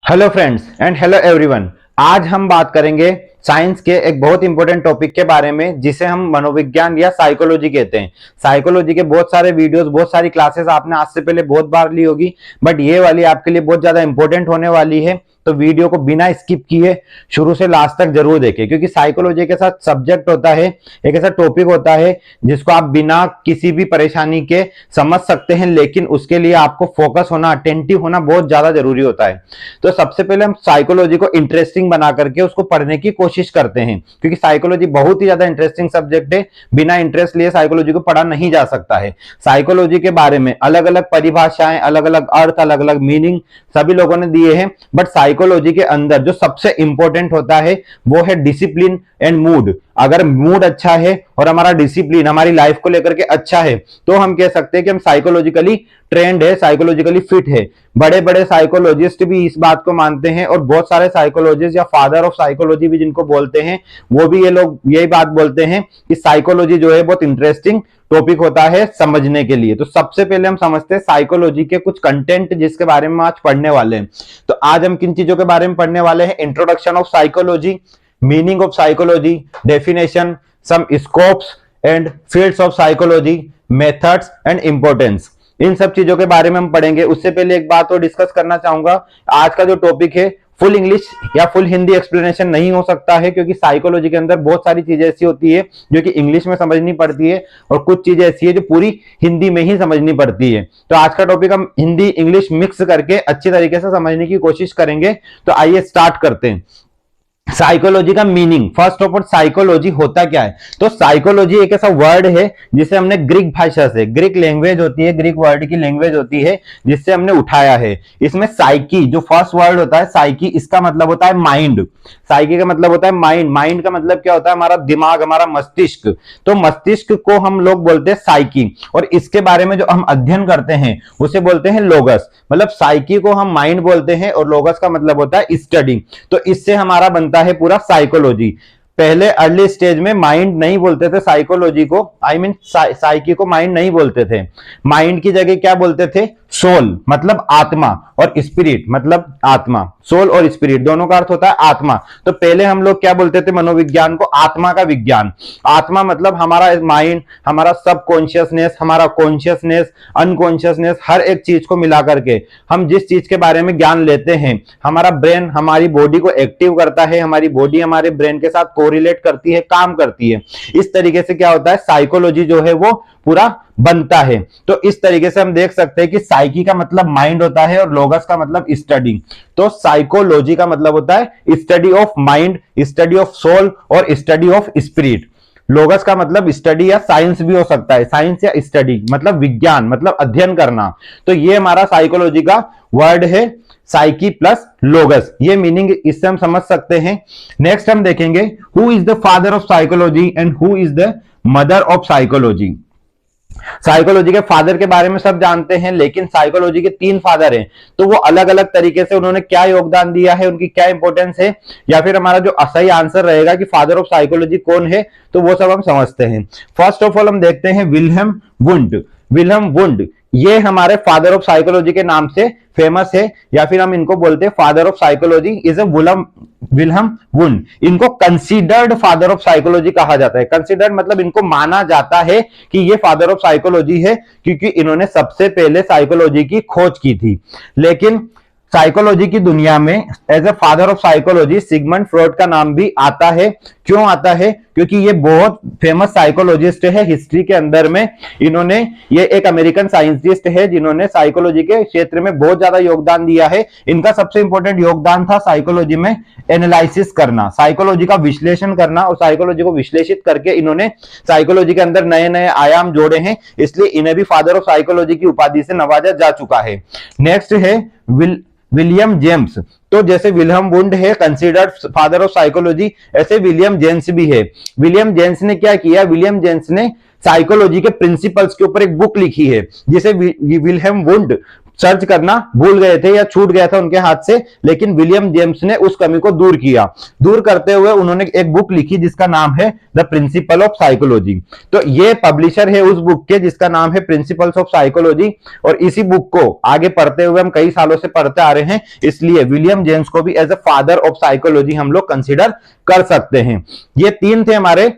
Hello friends and hello everyone. आज हम बात करेंगे साइंस के एक बहुत इंपॉर्टेंट टॉपिक के बारे में जिसे हम मनोविज्ञान या साइकोलॉजी कहते हैं। साइकोलॉजी के बहुत सारे वीडियोस, बहुत सारी क्लासेस आपने आज से पहले बहुत बार ली होगी, बट ये वाली आपके लिए बहुत ज्यादा इंपॉर्टेंट होने वाली है। तो वीडियो को बिना स्किप किए शुरू से लास्ट तक जरूर देखें, क्योंकि साइकोलॉजी के साथ सब्जेक्ट होता है, एक ऐसा टॉपिक होता है जिसको आप बिना किसी भी परेशानी के समझ सकते हैं, लेकिन उसके लिए आपको फोकस होना, अटेंटिव होना बहुत ज्यादा जरूरी होता है। तो सबसे पहले हम साइकोलॉजी को इंटरेस्टिंग बना करके उसको पढ़ने की कोशिश करते हैं, क्योंकि साइकोलॉजी बहुत ही ज्यादा इंटरेस्टिंग सब्जेक्ट है। बिना इंटरेस्ट लिए साइकोलॉजी को पढ़ा नहीं जा सकता है। साइकोलॉजी के बारे में अलग अलग परिभाषाएं, अलग अलग अर्थ, अलग अलग मीनिंग सभी लोगों ने दिए हैं, बट साइकोलॉजी के अंदर जो सबसे इंपॉर्टेंट होता है वो है डिसिप्लिन एंड मूड। अगर मूड अच्छा है और हमारा डिसिप्लिन हमारी लाइफ को लेकर के अच्छा है तो हम कह सकते हैं कि हम साइकोलॉजिकली ट्रेंड है, साइकोलॉजिकली फिट है। बड़े बड़े साइकोलॉजिस्ट भी इस बात को मानते हैं, और बहुत सारे साइकोलॉजिस्ट या फादर ऑफ साइकोलॉजी भी जिनको बोलते हैं, वो भी ये लोग यही बात बोलते हैं कि साइकोलॉजी जो है बहुत इंटरेस्टिंग टॉपिक होता है समझने के लिए। तो सबसे पहले हम समझते हैं साइकोलॉजी के कुछ कंटेंट जिसके बारे में आज पढ़ने वाले हैं। तो आज हम किन चीजों के बारे में पढ़ने वाले हैं? Introduction of psychology, meaning of psychology, definition, some scopes and fields of psychology, methods and importance. इन सब चीजों के बारे में हम पढ़ेंगे। उससे पहले एक बात और डिस्कस करना चाहूंगा। आज का जो टॉपिक है फुल इंग्लिश या फुल हिंदी एक्सप्लेनेशन नहीं हो सकता है, क्योंकि साइकोलॉजी के अंदर बहुत सारी चीजें ऐसी होती है जो कि इंग्लिश में समझनी पड़ती है, और कुछ चीजें ऐसी है जो पूरी हिंदी में ही समझनी पड़ती है। तो आज का टॉपिक हम हिंदी इंग्लिश मिक्स करके अच्छी तरीके से समझने की कोशिश करेंगे। तो आइए स्टार्ट करते हैं। साइकोलॉजी का meaning, first of all psychology होता क्या है? तो साइकोलॉजी एक ऐसा वर्ड है जिसे हमने ग्रीक भाषा से, ग्रीक लैंग्वेज होती है, ग्रीक वर्ड की लैंग्वेज होती है, जिससे हमने उठाया है। इसमें साइकी जो फर्स्ट वर्ड होता है साइकी, इसका मतलब होता है माइंड। साइकी का मतलब होता है माइंड। माइंड का मतलब क्या होता है? हमारा दिमाग, हमारा मस्तिष्क। तो मस्तिष्क को हम लोग बोलते हैं साइकी, और इसके बारे में जो हम अध्ययन करते हैं उसे बोलते हैं लोगस। मतलब साइकी को हम माइंड बोलते हैं और लोगस का मतलब होता है स्टडी। तो इससे हमारा बनता है पूरा साइकोलॉजी। पहले अर्ली स्टेज में माइंड नहीं बोलते थे साइकोलॉजी को, आई मीन साइकी को माइंड नहीं बोलते थे। माइंड की जगह क्या बोलते थे? सोल, मतलब आत्मा, और स्पिरिट मतलब आत्मा। सोल और स्पिरिट दोनों का अर्थ होता है आत्मा। तो पहले हम लोग क्या बोलते थे मनोविज्ञान को? आत्मा का विज्ञान। आत्मा मतलब हमारा माइंड, हमारा सब कॉन्शियसनेस, हमारा कॉन्शियसनेस, अनकॉन्शियसनेस, हर एक चीज को मिला करके हम जिस चीज के बारे में ज्ञान लेते हैं, हमारा ब्रेन हमारी बॉडी को एक्टिव करता है, हमारी बॉडी हमारे ब्रेन के साथ कोरिलेट करती है, काम करती है। इस तरीके से क्या होता है? साइकोलॉजी जो है वो पूरा बनता है। तो इस तरीके से हम देख सकते हैं कि साइकी का मतलब माइंड होता है और लोगस का मतलब स्टडी। तो साइकोलॉजी का मतलब होता है study of mind, study of soul और स्टडी ऑफ स्पिरिट। लोगस का मतलब स्टडी या साइंस भी हो सकता है। साइंस या स्टडी मतलब विज्ञान, मतलब अध्ययन करना। तो ये हमारा साइकोलॉजी का वर्ड है, साइकी प्लस लोगस। ये मीनिंग इससे हम समझ सकते हैं। नेक्स्ट हम देखेंगे who is the father of psychology and who is the mother of psychology. Psychology के फादर के बारे में सब जानते हैं, लेकिन साइकोलॉजी के 3 फादर हैं। तो वो अलग अलग तरीके से उन्होंने क्या योगदान दिया है, उनकी क्या इंपॉर्टेंस है, या फिर हमारा जो सही आंसर रहेगा कि फादर ऑफ साइकोलॉजी कौन है, तो वो सब हम समझते हैं। फर्स्ट ऑफ ऑल हम देखते हैं विल्हेम वुंड। विल्हेम वुंड ये हमारे फादर ऑफ साइकोलॉजी के नाम से फेमस है, या फिर हम इनको बोलते हैं father of psychology is A Wilhelm wound. इनको कंसीडर्ड फादर ऑफ साइकोलॉजी कहा जाता है। कंसीडर्ड मतलब इनको माना जाता है कि ये फादर ऑफ साइकोलॉजी है, क्योंकि इन्होंने सबसे पहले साइकोलॉजी की खोज की थी। लेकिन साइकोलॉजी की दुनिया में as a father of psychology Sigmund Freud का नाम भी आता है। क्यों आता है? क्योंकि ये बहुत फेमस साइकोलॉजिस्ट है हिस्ट्री के अंदर में। इन्होंने, ये एक अमेरिकन साइंटिस्ट है जिन्होंने साइकोलॉजी के क्षेत्र में बहुत ज्यादा योगदान दिया है। इनका सबसे इंपॉर्टेंट योगदान था साइकोलॉजी में एनालिसिस करना, साइकोलॉजी का विश्लेषण करना, और साइकोलॉजी को विश्लेषित करके इन्होंने साइकोलॉजी के अंदर नए नए आयाम जोड़े हैं। इसलिए इन्हें भी फादर ऑफ साइकोलॉजी की उपाधि से नवाजा जा चुका है। नेक्स्ट है विलियम जेम्स। तो जैसे विल्हेम वुंड है कंसीडर्ड फादर ऑफ साइकोलॉजी, ऐसे विलियम जेम्स भी है। विलियम जेम्स ने क्या किया? विलियम जेम्स ने साइकोलॉजी के प्रिंसिपल्स के ऊपर एक बुक लिखी है, जिसे विल्हेम वुंड सर्च करना भूल गए थे या छूट गया था उनके हाथ से, लेकिन विलियम जेम्स ने उस कमी को दूर किया। दूर करते हुए उन्होंने एक बुक लिखी जिसका नाम है द प्रिंसिपल ऑफ साइकोलॉजी। तो ये पब्लिशर है उस बुक के जिसका नाम है प्रिंसिपल्स ऑफ साइकोलॉजी, और इसी बुक को आगे पढ़ते हुए हम कई सालों से पढ़ते आ रहे हैं, इसलिए विलियम जेम्स को भी as a father of psychology हम लोग कंसिडर कर सकते हैं। ये तीन थे हमारे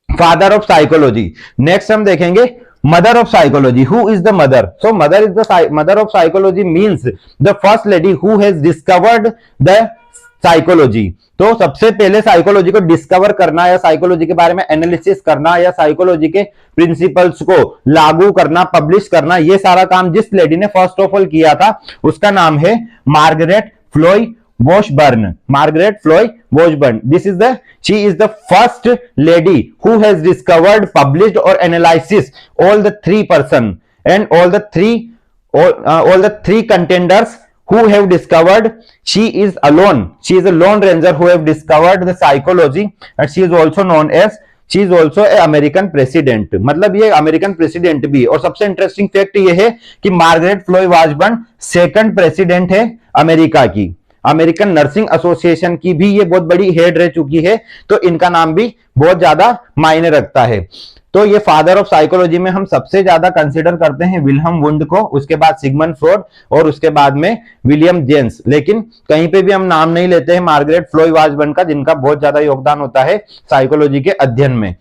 फादर ऑफ साइकोलॉजी। नेक्स्ट हम देखेंगे mother of psychology. Who is the mother? So mother is the mother of psychology means the first lady who has discovered the psychology. तो सबसे पहले साइकोलॉजी को डिस्कवर करना या साइकोलॉजी के बारे में एनालिसिस करना या साइकोलॉजी के प्रिंसिपल्स को लागू करना, पब्लिश करना, ये सारा काम जिस लेडी ने फर्स्ट ऑफ ऑल किया था उसका नाम है Margaret Floy Washburn. Margaret Floy Washburn, she is the first lady who has discovered, published or analysis all the three contenders who have discovered. She is a lone ranger who have discovered the psychology, and she is also American president. मतलब ये American president भी। और सबसे interesting fact ये है कि Margaret Floy Washburn second president है America की। अमेरिकन नर्सिंग एसोसिएशन की भी ये बहुत बड़ी हेड रह चुकी है, तो इनका नाम भी बहुत ज्यादा मायने रखता है। तो ये फादर ऑफ साइकोलॉजी में हम सबसे ज्यादा कंसीडर करते हैं विल्हम वुंड को, उसके बाद सिगमंड फ्रॉइड और उसके बाद में विलियम जेम्स। लेकिन कहीं पे भी हम नाम नहीं लेते हैं मार्गरेट फ्लोई वॉशबर्न का, जिनका बहुत ज्यादा योगदान होता है साइकोलॉजी के अध्ययन में।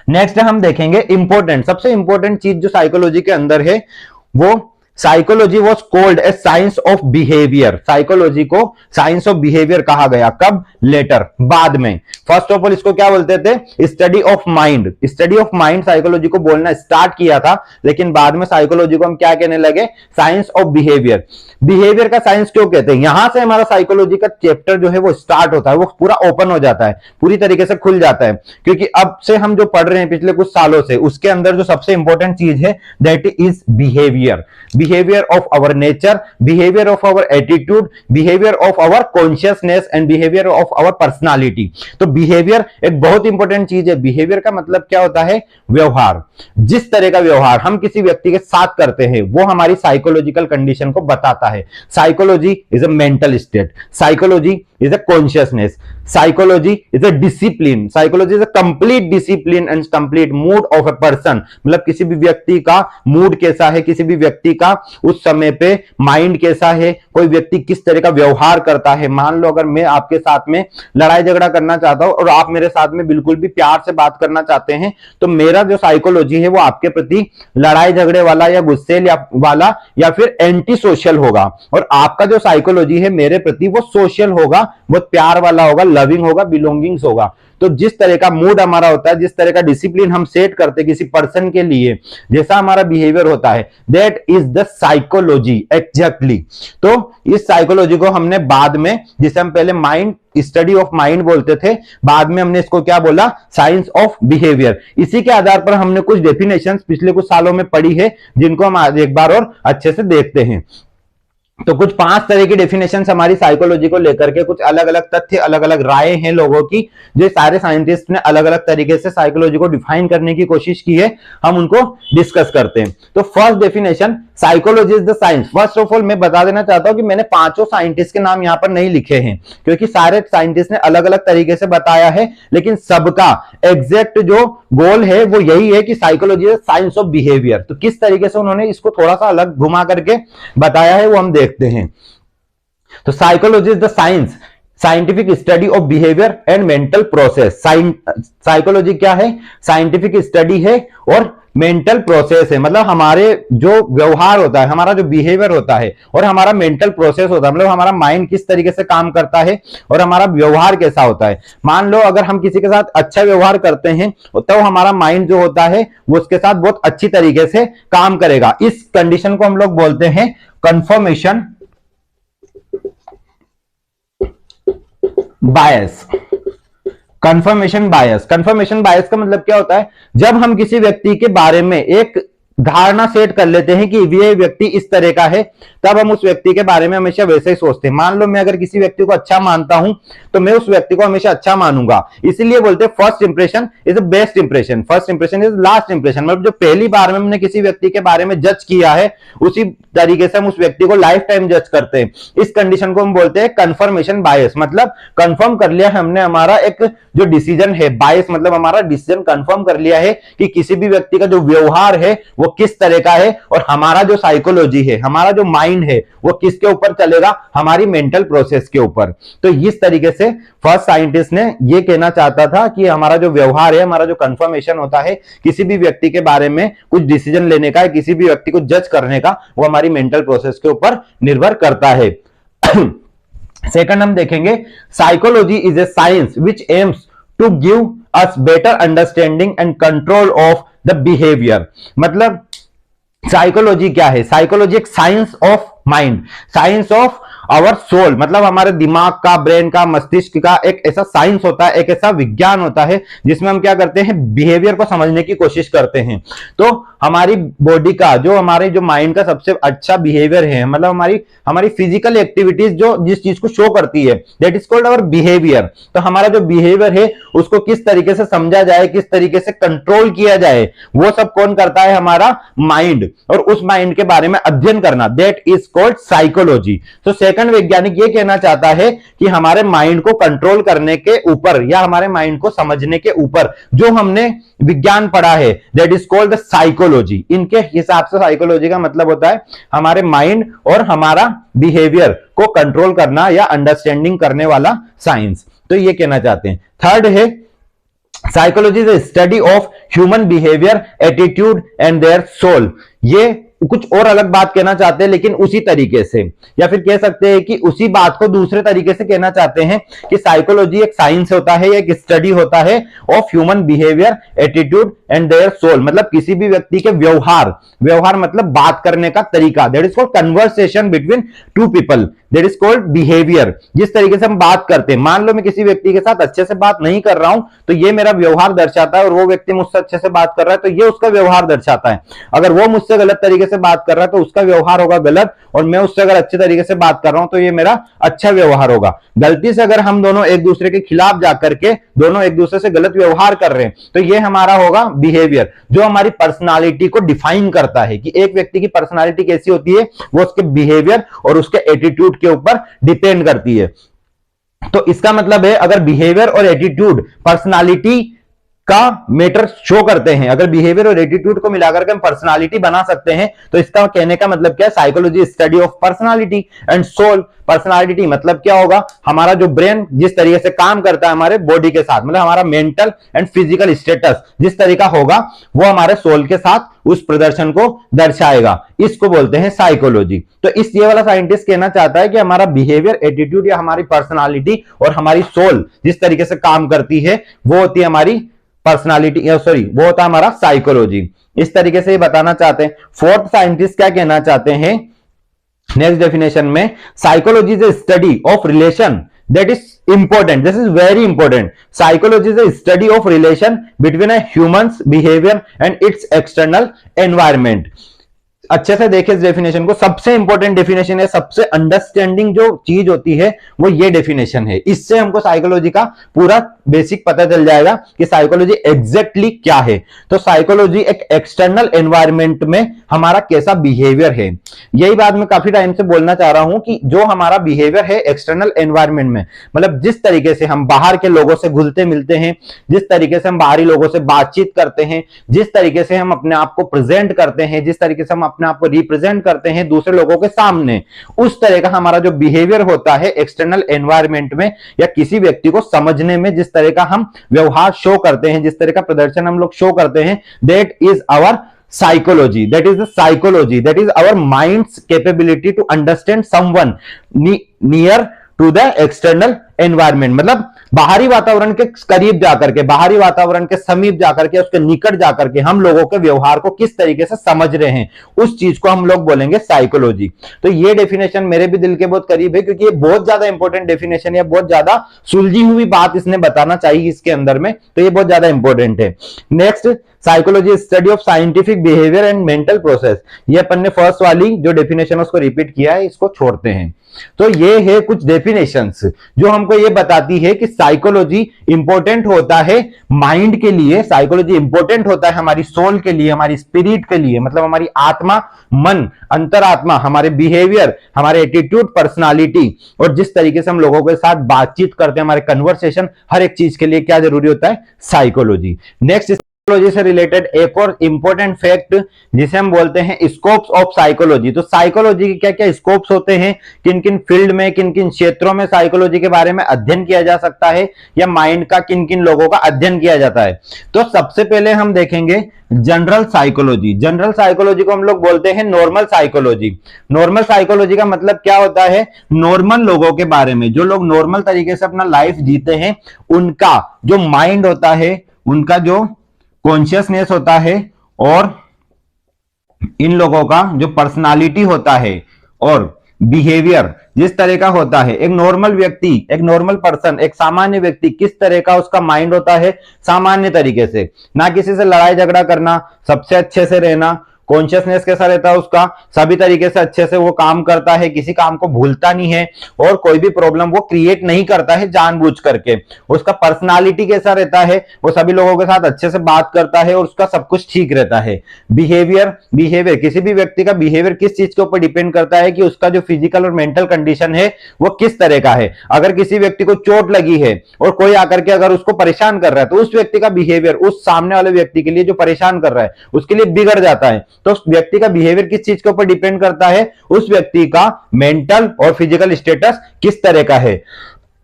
नेक्स्ट हम देखेंगे इंपॉर्टेंट, सबसे इंपॉर्टेंट चीज जो साइकोलॉजी के अंदर है वो psychology was called a science of behaviour. Psychology को साइंस ऑफ बिहेवियर कहा गया, कब? लेटर, बाद में। फर्स्ट ऑफ ऑल इसको क्या बोलते थे? Study of mind. Study of mind psychology को बोलना स्टार्ट किया था, लेकिन बाद में साइकोलॉजी को हम क्या कहने लगे? Science of behaviour. बिहेवियर का साइंस क्यों कहते हैं? यहां से हमारा साइकोलॉजी का चैप्टर जो है वो स्टार्ट होता है, वो पूरा ओपन हो जाता है, पूरी तरीके से खुल जाता है। क्योंकि अब से हम जो पढ़ रहे हैं पिछले कुछ सालों से, उसके अंदर जो सबसे इंपॉर्टेंट चीज है that is behaviour. behavior of our nature, behavior of our attitude, behavior of our consciousness and behavior of our personality। तो behavior एक बहुत इंपॉर्टेंट चीज है। behavior का मतलब क्या होता है? व्यवहार। जिस तरह का व्यवहार हम किसी व्यक्ति के साथ करते हैं वो हमारी साइकोलॉजिकल कंडीशन को बताता है। Psychology is a mental state, psychology is a consciousness, psychology is a discipline, psychology is a complete discipline and complete mood of a person। मतलब किसी भी व्यक्ति का मूड कैसा है, किसी भी व्यक्ति का उस समय पे माइंड कैसा है, कोई व्यक्ति किस तरह का व्यवहार करता है। मान लो अगर मैं आपके साथ में लड़ाई झगड़ा करना चाहता हूं और आप मेरे साथ में बिल्कुल भी प्यार से बात करना चाहते हैं, तो मेरा जो साइकोलॉजी है वो आपके प्रति लड़ाई झगड़े वाला या गुस्से वाला या फिर एंटी सोशल होगा, और आपका जो साइकोलॉजी है मेरे प्रति वो सोशल होगा, वो प्यार वाला होगा, लविंग होगा, बिलोंगिंग्स होगा। तो जिस तरह का मूड हमारा होता है, जिस तरह का डिसिप्लिन हम सेट करते हैं किसी पर्सन के लिए, जैसा हमारा बिहेवियर होता है, that is the psychology exactly. तो इस साइकोलॉजी को हमने बाद में, जिसे हम पहले माइंड, स्टडी ऑफ माइंड बोलते थे, बाद में हमने इसको क्या बोला? Science of behaviour. इसी के आधार पर हमने कुछ डेफिनेशंस पिछले कुछ सालों में पढ़ी है, जिनको हम आज एक बार और अच्छे से देखते हैं। तो कुछ 5 तरह की डेफिनेशन हमारी साइकोलॉजी को लेकर के, कुछ अलग अलग तथ्य, अलग अलग राय हैं लोगों की, जो सारे साइंटिस्ट ने अलग अलग तरीके से साइकोलॉजी को डिफाइन करने की कोशिश की है, हम उनको डिस्कस करते हैं। तो first definition, psychology is the science. First of all मैं बता देना चाहता हूं कि मैंने 5 साइंटिस्ट के नाम यहां पर नहीं लिखे हैं, क्योंकि सारे साइंटिस्ट ने अलग अलग तरीके से बताया है, लेकिन सबका एग्जैक्ट जो गोल है वो यही है कि psychology is science of behaviour. तो किस तरीके से उन्होंने इसको थोड़ा सा अलग घुमा करके बताया है वो हम देखते हैं। तो psychology is the science, scientific study of behaviour and mental process. Psychology क्या है? साइंटिफिक स्टडी है और मेंटल प्रोसेस है। मतलब हमारे जो व्यवहार होता है, हमारा जो बिहेवियर होता है और हमारा मेंटल प्रोसेस होता है, मतलब हमारा माइंड किस तरीके से काम करता है और हमारा व्यवहार कैसा होता है। मान लो अगर हम किसी के साथ अच्छा व्यवहार करते हैं तो हमारा माइंड जो होता है वो उसके साथ बहुत अच्छी तरीके से काम करेगा। इस कंडीशन को हम लोग बोलते हैं confirmation bias. Confirmation bias. Confirmation bias का मतलब क्या होता है? जब हम किसी व्यक्ति के बारे में एक धारणा सेट कर लेते हैं कि ये व्यक्ति इस तरह का है, तब हम उस व्यक्ति के बारे में हमेशा वैसे ही सोचते हैं। मान लो मैं अगर किसी व्यक्ति को अच्छा मानता हूं तो मैं उस व्यक्ति को हमेशा अच्छा मानूंगा। इसीलिए बोलते हैं first impression is the best impression, first impression is last impression. मतलब जो पहली बार में हमने किसी व्यक्ति के बारे में जज किया है उसी तरीके से हम उस व्यक्ति को लाइफ टाइम जज करते हैं। इस कंडीशन को हम बोलते हैं कंफर्मेशन बायस। मतलब कंफर्म कर लिया हमने हमारा एक जो डिसीजन है, बायस मतलब हमारा डिसीजन कंफर्म कर लिया है कि किसी भी व्यक्ति का जो व्यवहार है वो किस तरह का है, और हमारा जो साइकोलॉजी है, हमारा जो माइंड है वो किसके ऊपर चलेगा, हमारी मेंटल प्रोसेस के ऊपर। तो इस तरीके से फर्स्ट साइंटिस्ट ने ये कहना चाहता था कि हमारा जो व्यवहार है, हमारा जो कंफर्मेशन होता है किसी भी व्यक्ति के बारे में कुछ डिसीजन लेने का, किसी भी व्यक्ति को जज करने का, वो हमारी मेंटल प्रोसेस के ऊपर निर्भर करता है। सेकंड हम देखेंगे, psychology is a science which aims to give us better understanding and control of the behaviour. मतलब साइकोलॉजी क्या है? साइकोलॉजी एक science of mind, science of our soul, मतलब हमारे दिमाग का, ब्रेन का, मस्तिष्क का एक ऐसा साइंस होता है, एक ऐसा विज्ञान होता है जिसमें हम क्या करते हैं, बिहेवियर को समझने की कोशिश करते हैं। तो हमारी बॉडी का जो हमारे जो माइंड का सबसे अच्छा बिहेवियर है, मतलब हमारी फिजिकल एक्टिविटीज जो जिस चीज को शो करती है, that is called our behaviour. तो हमारा जो बिहेवियर है उसको किस तरीके से समझा जाए, किस तरीके से कंट्रोल किया जाए, वो सब कौन करता है? हमारा माइंड। और उस माइंड के बारे में अध्ययन करना, दैट इज कॉल्ड साइकोलॉजी। तो सेकंड वैज्ञानिक ये कहना चाहता है कि हमारे माइंड को कंट्रोल करने के ऊपर या हमारे माइंड को समझने के ऊपर जो हमने विज्ञान पढ़ा है, that is called the psychology. इनके हिसाब से साइकोलॉजी का मतलब होता है हमारे माइंड और हमारा बिहेवियर को कंट्रोल करना या अंडरस्टैंडिंग करने वाला साइंस। तो ये कहना चाहते हैं। थर्ड है, psychology is study of human behaviour, attitude and their soul. ये कुछ और अलग बात कहना चाहते हैं लेकिन उसी तरीके से, या फिर कह सकते हैं कि उसी बात को दूसरे तरीके से कहना चाहते हैं कि साइकोलॉजी एक साइंस होता है, एक स्टडी होता है of human behaviour, attitude and their soul. मतलब किसी भी व्यक्ति के व्यवहार मतलब बात करने का तरीका, that is called conversation between two people, that is called behaviour. जिस तरीके से हम बात करते हैं, मान लो मैं किसी व्यक्ति के साथ अच्छे से बात नहीं कर रहा हूं तो ये मेरा व्यवहार दर्शाता है, और वो व्यक्ति मुझसे अच्छे से बात कर रहा है तो ये उसका व्यवहार दर्शाता है। अगर वो मुझसे गलत तरीके से बात कर रहा है तो उसका व्यवहार होगा गलत, और मैं उससे अगर अच्छे तरीके से बात कर रहा हूं तो ये मेरा अच्छा व्यवहार होगा। गलती से अगर हम दोनों एक दूसरे के खिलाफ जाकर के दोनों एक दूसरे से गलत व्यवहार कर रहे हैं तो ये हमारा होगा बिहेवियर, जो हमारी पर्सनालिटी को डिफाइन करता है कि एक व्यक्ति की पर्सनालिटी कैसी होती है, वो उसके बिहेवियर और उसके एटीट्यूड के ऊपर डिपेंड करती है। तो इसका मतलब है अगर बिहेवियर और एटीट्यूड पर्सनालिटी का मैटर शो करते हैं, अगर बिहेवियर और एटीट्यूड को मिलाकर के हम पर्सनालिटी बना सकते हैं, तो इसका कहने का मतलब क्या है? Psychology study of personality and soul. Personality मतलब क्या होगा? हमारा जो ब्रेन जिस तरीके से काम करता है हमारे बॉडी के साथ, मतलब हमारा मेंटल एंड फिजिकल स्टेटस जिस तरीका होगा वो हमारे सोल के साथ उस प्रदर्शन को दर्शाएगा। इसको बोलते हैं साइकोलॉजी। तो इस ये वाला साइंटिस्ट कहना चाहता है कि हमारा बिहेवियर, एटीट्यूड या हमारी पर्सनालिटी और हमारी सोल जिस तरीके से काम करती है वो होती है हमारी पर्सनालिटी, वो होता है हमारा साइकोलॉजी। इस तरीके से ये बताना चाहते हैं। फोर्थ साइंटिस्ट क्या कहना चाहते हैं नेक्स्ट डेफिनेशन में, psychology is A study of relation that is important, this is very important. Psychology is a study of relation between a human's behavior and its external environment. अच्छे से देखिए इस definition को, सबसे इंपॉर्टेंट डेफिनेशन है, सबसे understanding जो चीज होती है वो ये डेफिनेशन है। इससे हमको साइकोलॉजी का पूरा बेसिक पता चल जाएगा कि साइकोलॉजी एग्जैक्टली क्या है। तो साइकोलॉजी एक एक्सटर्नल एनवायरनमेंट में हमारा कैसा बिहेवियर है, यही बात मैं काफी टाइम से बोलना चाह रहा हूं कि जो हमारा बिहेवियर है एक्सटर्नल एनवायरनमेंट में, मतलब जिस तरीके से हम बाहर के लोगों से घुलते मिलते हैं, जिस तरीके से हम बाहरी लोगों से बातचीत करते हैं, जिस तरीके से हम अपने आप को प्रेजेंट करते हैं, जिस तरीके से हम अपने आप को रिप्रेजेंट करते हैं दूसरे लोगों के सामने, उस तरह का हमारा जो बिहेवियर होता है एक्सटर्नल एनवायरनमेंट में, या किसी व्यक्ति को समझने में जिस तरह का हम व्यवहार शो करते हैं, जिस तरह का प्रदर्शन हम लोग शो करते हैं, that is our psychology, that is the psychology, that is our mind's capability to understand someone near to the external environment। मतलब बाहरी वातावरण के करीब जाकर के, बाहरी वातावरण के समीप जाकर के, उसके निकट जाकर के हम लोगों के व्यवहार को किस तरीके से समझ रहे हैं, उस चीज को हम लोग बोलेंगे साइकोलॉजी। तो ये डेफिनेशन मेरे भी दिल के बहुत करीब है क्योंकि ये बहुत ज्यादा इंपॉर्टेंट डेफिनेशन है, बहुत ज्यादा सुलझी हुई बात इसने बताना चाहिए इसके अंदर में, तो ये बहुत ज्यादा इंपॉर्टेंट है। Next, psychology study of scientific behaviour and mental process. ये अपन ने फर्स्ट वाली जो डेफिनेशन उसको रिपीट किया है, इसको छोड़ते हैं। तो ये है कुछ डेफिनेशंस जो हमको ये बताती है कि साइकोलॉजी इंपॉर्टेंट होता है माइंड के लिए, साइकोलॉजी इंपॉर्टेंट होता है हमारी सोल के लिए, हमारी स्पिरिट के लिए, मतलब हमारी आत्मा, मन, अंतरात्मा, हमारे बिहेवियर, हमारे एटीट्यूड, पर्सनालिटी, और जिस तरीके से हम लोगों के साथ बातचीत करते हैं, हमारे कन्वर्सेशन, हर एक चीज के लिए क्या जरूरी होता है? साइकोलॉजी। नेक्स्ट, साइकोलॉजी से रिलेटेड एक और इंपॉर्टेंट फैक्ट जिसे हम बोलते हैं स्कोप्स ऑफ साइकोलॉजी। तो साइकोलॉजी के क्या क्या स्कोप्स होते हैं, किन किन फील्ड में, किन किन क्षेत्रों में साइकोलॉजी के बारे में अध्ययन किया जा सकता है, या माइंड का किन किन लोगों का अध्ययन किया जाता है। तो सबसे पहले हम देखेंगे जनरल साइकोलॉजी। जनरल साइकोलॉजी को हम लोग बोलते हैं नॉर्मल साइकोलॉजी। नॉर्मल साइकोलॉजी का मतलब क्या होता है? नॉर्मल लोगों के बारे में, जो लोग नॉर्मल तरीके से अपना लाइफ जीते हैं, उनका जो माइंड होता है, उनका जो कॉन्शियसनेस होता है, और इन लोगों का जो पर्सनालिटी होता है और बिहेवियर जिस तरह का होता है, एक नॉर्मल व्यक्ति, एक नॉर्मल पर्सन, एक सामान्य व्यक्ति किस तरह का उसका माइंड होता है, सामान्य तरीके से, ना किसी से लड़ाई झगड़ा करना, सबसे अच्छे से रहना, कॉन्शियसनेस कैसा रहता है उसका, सभी तरीके से अच्छे से वो काम करता है, किसी काम को भूलता नहीं है, और कोई भी प्रॉब्लम वो क्रिएट नहीं करता है जानबूझ करके। उसका पर्सनालिटी कैसा रहता है, वो सभी लोगों के साथ अच्छे से बात करता है और उसका सब कुछ ठीक रहता है। बिहेवियर किसी भी व्यक्ति का बिहेवियर किस चीज के ऊपर डिपेंड करता है कि उसका जो फिजिकल और मेंटल कंडीशन है वो किस तरह का है। अगर किसी व्यक्ति को चोट लगी है और कोई आकर के अगर उसको परेशान कर रहा है, तो उस व्यक्ति का बिहेवियर उस सामने वाले व्यक्ति के लिए जो परेशान कर रहा है उसके लिए बिगड़ जाता है। तो उस व्यक्ति का बिहेवियर किस चीज के ऊपर डिपेंड करता है? उस व्यक्ति का मेंटल और फिजिकल स्टेटस किस तरह का है।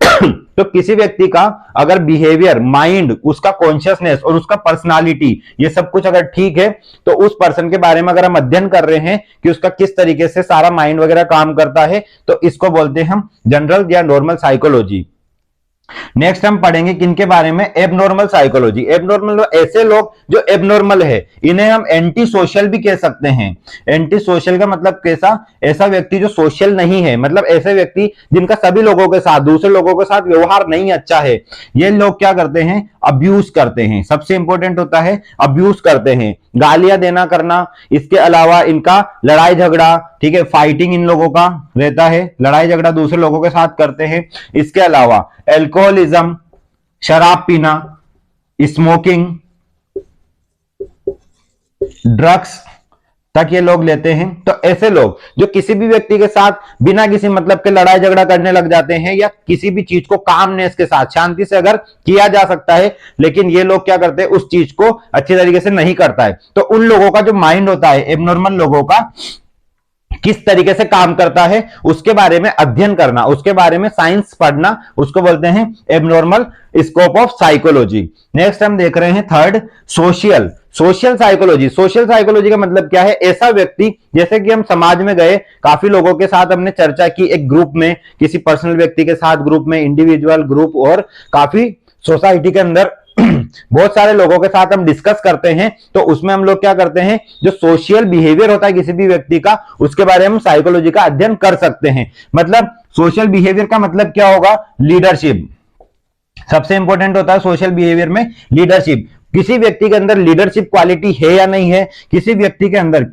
तो किसी व्यक्ति का अगर बिहेवियर, माइंड, उसका कॉन्शियसनेस और उसका पर्सनालिटी, ये सब कुछ अगर ठीक है, तो उस पर्सन के बारे में अगर हम अध्ययन कर रहे हैं कि उसका किस तरीके से सारा माइंड वगैरह काम करता है, तो इसको बोलते हैं हम जनरल या नॉर्मल साइकोलॉजी। नेक्स्ट हम पढ़ेंगे किनके बारे में? Abnormal psychology. एबनॉर्मल ऐसे लोग जो एबनॉर्मल है, इन्हें हम एंटी सोशल भी कह सकते हैं। एंटी सोशल का मतलब कैसा? ऐसा व्यक्ति जो सोशल नहीं है, मतलब ऐसे व्यक्ति जिनका सभी लोगों के साथ, दूसरे लोगों के साथ व्यवहार नहीं अच्छा है। ये लोग क्या करते हैं? अब्यूज करते हैं। सबसे इंपॉर्टेंट होता है अब्यूज करते हैं, गालियां देना करना, इसके अलावा इनका लड़ाई झगड़ा, ठीक है, फाइटिंग इन लोगों का रहता है, लड़ाई झगड़ा दूसरे लोगों के साथ करते हैं। इसके अलावा अल्कोहलिज्म, शराब पीना, स्मोकिंग, ड्रग्स तक ये लोग लेते हैं। तो ऐसे लोग जो किसी भी व्यक्ति के साथ बिना किसी मतलब के लड़ाई झगड़ा करने लग जाते हैं, या किसी भी चीज को कामनेस के साथ, शांति से अगर किया जा सकता है, लेकिन ये लोग क्या करते हैं? उस चीज को अच्छी तरीके से नहीं करता है। तो उन लोगों का जो माइंड होता है, एबनॉर्मल लोगों का, किस तरीके से काम करता है उसके बारे में अध्ययन करना, उसके बारे में साइंस पढ़ना, उसको बोलते हैं abnormal scope of psychology. Next हम देख रहे हैं third, social psychology. Social psychology का मतलब क्या है? ऐसा व्यक्ति, जैसे कि हम समाज में गए, काफी लोगों के साथ हमने चर्चा की, एक ग्रुप में, किसी पर्सनल व्यक्ति के साथ ग्रुप में, इंडिविजुअल ग्रुप, और काफी सोसाइटी के अंदर बहुत सारे लोगों के साथ हम डिस्कस करते हैं। तो उसमें हम लोग क्या करते हैं? जो सोशल बिहेवियर होता है किसी भी व्यक्ति का, उसके बारे में हम साइकोलॉजी का अध्ययन कर सकते हैं। मतलब सोशल बिहेवियर का मतलब क्या होगा? लीडरशिप। सबसे इंपॉर्टेंट होता है सोशल बिहेवियर में लीडरशिप। किसी व्यक्ति के अंदर लीडरशिप क्वालिटी है या नहीं है, किसी व्यक्ति के अंदर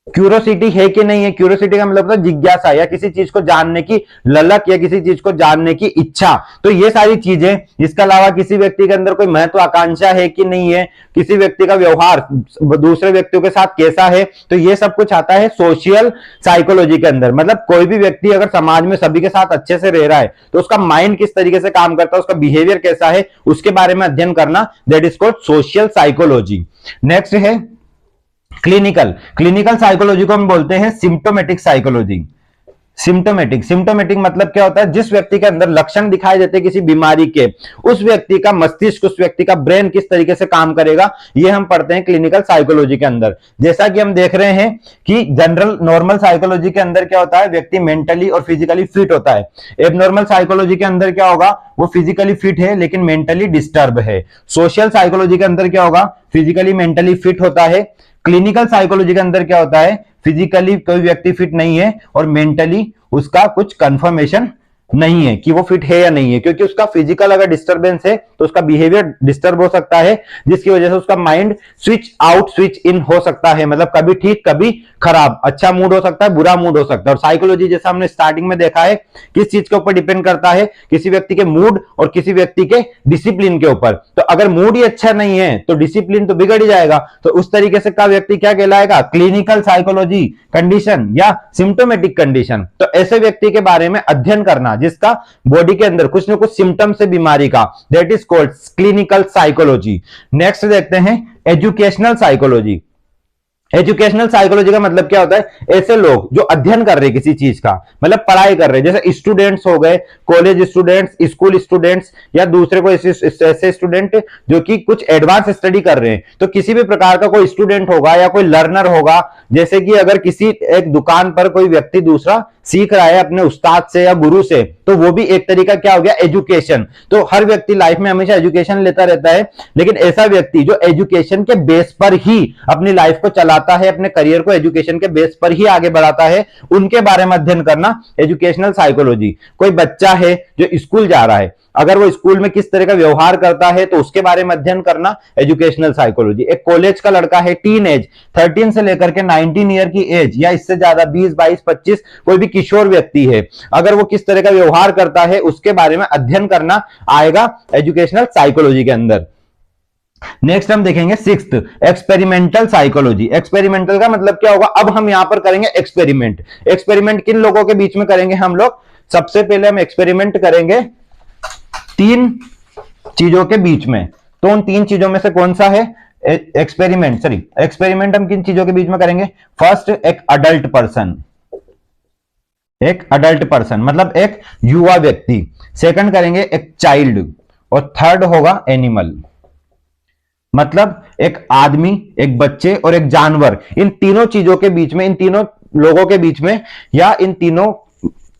क्यूरोसिटी है कि नहीं है। क्यूरोसिटी का मतलब होता है जिज्ञासा, या किसी चीज को जानने की ललक, या किसी चीज को जानने की इच्छा। तो ये सारी चीजें, इसके अलावा किसी व्यक्ति के अंदर कोई महत्वाकांक्षा है कि नहीं है, किसी व्यक्ति का व्यवहार दूसरे व्यक्तियों के साथ कैसा है, तो ये सब कुछ आता है सोशल साइकोलॉजी के अंदर। मतलब कोई भी व्यक्ति अगर समाज में सभी के साथ अच्छे से रह रहा है, तो उसका माइंड किस तरीके से काम करता है, उसका बिहेवियर कैसा है, उसके बारे में अध्ययन करना, that is called social psychology. Next है क्लिनिकल साइकोलॉजी को हम बोलते हैं सिम्टोमेटिक साइकोलॉजी। सिम्टोमेटिक मतलब क्या होता है? जिस व्यक्ति के अंदर लक्षण दिखाई देते हैं किसी बीमारी के, उस व्यक्ति का मस्तिष्क, उस व्यक्ति का ब्रेन किस तरीके से काम करेगा, ये हम पढ़ते हैं क्लिनिकल साइकोलॉजी के अंदर। जैसा कि हम देख रहे हैं कि जनरल नॉर्मल साइकोलॉजी के अंदर क्या होता है? व्यक्ति मेंटली और फिजिकली फिट होता है। एबनॉर्मल साइकोलॉजी के अंदर क्या होगा? वो फिजिकली फिट है लेकिन मेंटली डिस्टर्ब है। सोशल साइकोलॉजी के अंदर क्या होगा? फिजिकली मेंटली फिट होता है। क्लिनिकल साइकोलॉजी के अंदर क्या होता है? फिजिकली कोई व्यक्ति फिट नहीं है और मेंटली उसका कुछ कंफर्मेशन नहीं है कि वो फिट है या नहीं है, क्योंकि उसका फिजिकल अगर डिस्टरबेंस है तो उसका बिहेवियर डिस्टर्ब हो सकता है, जिसकी वजह से उसका mind switch out switch in हो सकता है, मतलब कभी ठीक कभी खराब, अच्छा मूड हो सकता है, बुरा मूड हो सकता है। और साइकोलॉजी जैसा हमने स्टार्टिंग में देखा है किस चीज के ऊपर डिपेंड करता है, किसी व्यक्ति के मूड और किसी व्यक्ति के डिसिप्लिन के ऊपर। तो अगर मूड ही अच्छा नहीं है तो डिसिप्लिन तो बिगड़ ही जाएगा। तो उस तरीके से का व्यक्ति क्या कहलाएगा, क्लिनिकल साइकोलॉजी कंडीशन या सिम्टोमेटिक कंडीशन। तो ऐसे व्यक्ति के बारे में अध्ययन करना जिसका बॉडी के अंदर कुछ न कुछ सिम्टम्स है बीमारी का, that is called clinical psychology. Next देखते हैं एजुकेशनल साइकोलॉजी। एजुकेशनल साइकोलॉजी का मतलब क्या होता है, ऐसे लोग जो अध्ययन कर रहे हैं किसी चीज का, मतलब पढ़ाई कर रहे हैं, जैसे स्टूडेंट्स हो गए, कॉलेज स्टूडेंट्स, स्कूल स्टूडेंट्स, या दूसरे कोई ऐसे स्टूडेंट जो कि कुछ एडवांस स्टडी कर रहे हैं। तो किसी भी प्रकार का कोई स्टूडेंट होगा या कोई लर्नर होगा, जैसे कि अगर किसी एक दुकान पर कोई व्यक्ति दूसरा सीख रहा है अपने उस्ताद से या गुरु से, तो वो भी एक तरीका क्या हो गया, एजुकेशन। तो हर व्यक्ति लाइफ में हमेशा एजुकेशन लेता रहता है, लेकिन ऐसा व्यक्ति जो एजुकेशन के बेस पर ही अपनी लाइफ को चलाता है, अपने करियर को एजुकेशन के बेस पर ही आगे बढ़ाता है, उनके बारे में अध्ययन करना एजुकेशनल साइकोलॉजी। कोई बच्चा है जो स्कूल जा रहा है, अगर वो स्कूल में किस तरह का व्यवहार करता है तो उसके बारे में अध्ययन करना एजुकेशनल साइकोलॉजी। एक कॉलेज का लड़का है, टीन एज 13 से लेकर के 19 ईयर की एज या इससे ज्यादा 20, 22, 25, कोई भी किशोर व्यक्ति है, अगर वो किस तरह का व्यवहार करता है उसके बारे में अध्ययन करना आएगा एजुकेशनल साइकोलॉजी के अंदर। नेक्स्ट हम देखेंगे सिक्स्थ, एक्सपेरिमेंटल साइकोलॉजी। एक्सपेरिमेंटल का मतलब क्या होगा, अब हम यहां पर करेंगे एक्सपेरिमेंट। एक्सपेरिमेंट किन लोगों के बीच में करेंगे हम लोग, सबसे पहले हम एक्सपेरिमेंट करेंगे 3 चीजों के बीच में। तो उन 3 चीजों में से कौन सा है एक्सपेरिमेंट हम किन चीजों के बीच में करेंगे। फर्स्ट, एक अडल्ट पर्सन, एक अडल्ट पर्सन मतलब एक युवा व्यक्ति। सेकंड करेंगे एक चाइल्ड, और थर्ड होगा एनिमल, मतलब एक आदमी, एक बच्चे और एक जानवर। इन तीनों चीजों के बीच में, इन तीनों लोगों के बीच में, या इन तीनों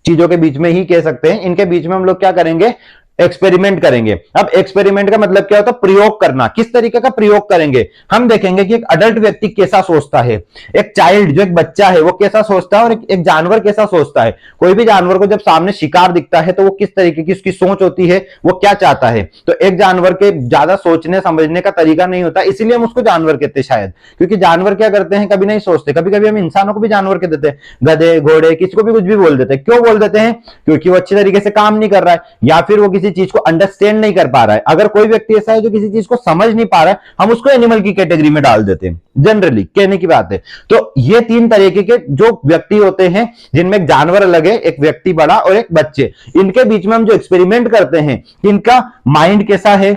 चीजों के बीच में ही कह सकते हैं, इनके बीच में हम लोग क्या करेंगे, एक्सपेरिमेंट करेंगे। अब एक्सपेरिमेंट का मतलब क्या होता है, प्रयोग करना। किस तरीके का प्रयोग करेंगे, हम देखेंगे कि एक अडल्ट व्यक्ति कैसा सोचता है, एक चाइल्ड जो एक बच्चा है वो कैसा सोचता है, और एक जानवर कैसा सोचता है। कोई भी जानवर को जब सामने शिकार दिखता है तो वो किस तरीके की उसकी सोच होती है, वो क्या चाहता है। तो एक जानवर के ज्यादा सोचने समझने का तरीका नहीं होता, इसलिए हम उसको जानवर कहते हैं शायद, क्योंकि जानवर क्या करते हैं, कभी नहीं सोचते। कभी कभी हम इंसानों को भी जानवर कह देते हैं, गधे, घोड़े, किसी को भी कुछ भी बोल देते हैं। क्यों बोल देते हैं, क्योंकि वो अच्छी तरीके से काम नहीं कर रहा है, या फिर वो किसी चीज को अंडरस्टैंड नहीं कर पा रहा है। अगर कोई व्यक्ति ऐसा है जो किसी चीज को समझ नहीं पा रहा है, हम उसको एनिमल की कैटेगरी में डाल देते हैं, जनरली कहने की बात है। तो ये 3 तरीके के जो व्यक्ति होते हैं, जिनमें एक जानवर अलग है, एक व्यक्ति बड़ा और एक बच्चे, इनके बीच में हम जो एक्सपेरिमेंट करते हैं, इनका माइंड कैसा है,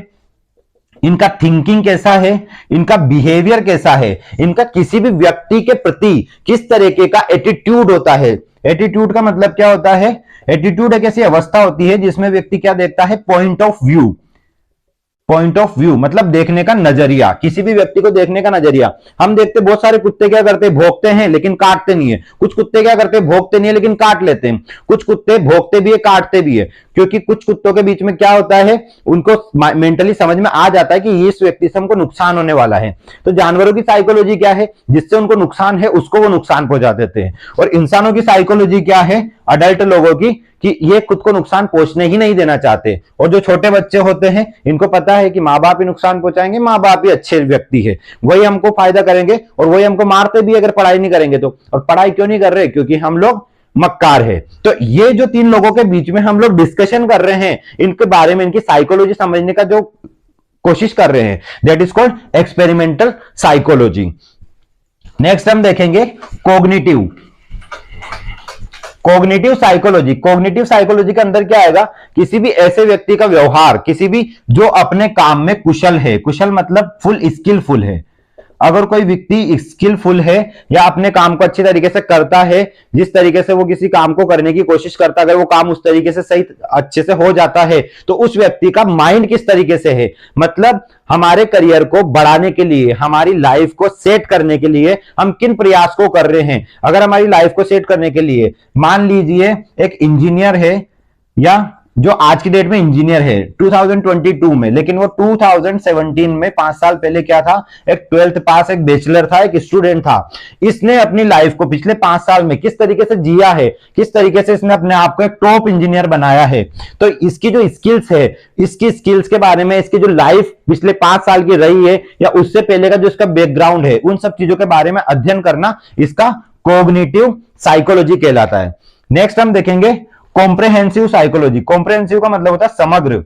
इनका थिंकिंग कैसा है, इनका बिहेवियर कैसा है, इनका किसी भी व्यक्ति के प्रति किस तरीके का एटीट्यूड होता है। एटीट्यूड का मतलब क्या होता है, एटीट्यूड एक ऐसी अवस्था होती है जिसमें व्यक्ति क्या देखता है, point of view. Point of view मतलब देखने का नजरिया, किसी भी व्यक्ति को देखने का नजरिया। हम देखते बहुत सारे कुत्ते क्या करते हैं, भौंकते हैं लेकिन काटते नहीं है। कुछ कुत्ते क्या करते हैं, भौंकते नहीं है लेकिन काट लेते हैं। कुछ कुत्ते भौंकते भी है, काटते भी है, क्योंकि कुछ कुत्तों के बीच में क्या होता है, उनको मेंटली समझ में आ जाता है कि इस व्यक्ति से हमको नुकसान होने वाला है। तो जानवरों की साइकोलॉजी क्या है, जिससे उनको नुकसान है उसको वो नुकसान पहुंचा देते हैं। और इंसानों की साइकोलॉजी क्या है, अडल्ट लोगों की, कि ये खुद को नुकसान पहुंचने ही नहीं देना चाहते। और जो छोटे बच्चे होते हैं, इनको पता है कि माँ बाप ही नुकसान पहुंचाएंगे, माँ बाप ही अच्छे व्यक्ति है, वही हमको फायदा करेंगे, और वही हमको मारते भी अगर पढ़ाई नहीं करेंगे तो। और पढ़ाई क्यों नहीं कर रहे, क्योंकि हम लोग मक्कार है। तो ये जो 3 लोगों के बीच में हम लोग डिस्कशन कर रहे हैं, इनके बारे में, इनकी साइकोलॉजी समझने का जो कोशिश कर रहे हैं, that is called experimental psychology. Next हम देखेंगे कोग्निटिव साइकोलॉजी। कोग्निटिव साइकोलॉजी के अंदर क्या आएगा, किसी भी ऐसे व्यक्ति का व्यवहार, किसी भी जो अपने काम में कुशल है, कुशल मतलब फुल स्किलफुल है। अगर कोई व्यक्ति स्किलफुल है या अपने काम को अच्छी तरीके से करता है, जिस तरीके से वो किसी काम को करने की कोशिश करता है, अगर वो काम उस तरीके से सही अच्छे से हो जाता है, तो उस व्यक्ति का माइंड किस तरीके से है, मतलब हमारे करियर को बढ़ाने के लिए, हमारी लाइफ को सेट करने के लिए हम किन प्रयास को कर रहे हैं। अगर हमारी लाइफ को सेट करने के लिए मान लीजिए एक इंजीनियर है या जो आज की डेट में इंजीनियर है 2022 में, लेकिन वो 2017 में 5 साल पहले क्या था, एक 12th पास, एक बैचलर था, एक स्टूडेंट था। इसने अपनी लाइफ को पिछले 5 साल में किस तरीके से जिया है, किस तरीके से इसने अपने आप को एक टॉप इंजीनियर बनाया है। तो इसकी जो स्किल्स है, इसकी स्किल्स के बारे में, इसकी जो लाइफ पिछले 5 साल की रही है या उससे पहले का जो इसका बैकग्राउंड है, उन सब चीजों के बारे में अध्ययन करना इसका कॉग्निटिव साइकोलॉजी कहलाता है। नेक्स्ट हम देखेंगे कॉम्प्रहेंसिव साइकोलॉजी। कॉम्प्रहेंसिव का मतलब होता है समग्र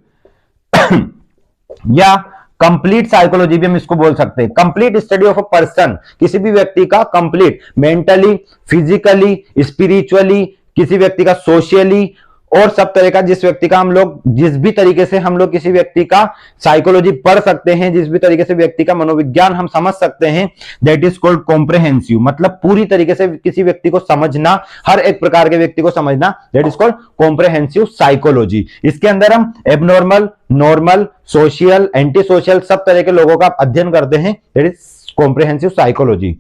या कंप्लीट साइकोलॉजी भी हम इसको बोल सकते हैं। Complete study of a person, किसी भी व्यक्ति का कंप्लीट मेंटली, फिजिकली, स्पिरिचुअली, किसी व्यक्ति का सोशली और सब तरह का, जिस व्यक्ति का हम लोग, जिस भी तरीके से हम लोग किसी व्यक्ति का साइकोलॉजी पढ़ सकते हैं, जिस भी तरीके से व्यक्ति का मनोविज्ञान हम समझ सकते हैं, दैट इज कॉल्ड कॉम्प्रहेंसिव। मतलब पूरी तरीके से किसी व्यक्ति को समझना, हर एक प्रकार के व्यक्ति को समझना, that is called comprehensive psychology. इसके अंदर हम abnormal, normal, social, anti social सब तरह के लोगों का अध्ययन करते हैं, that is comprehensive psychology.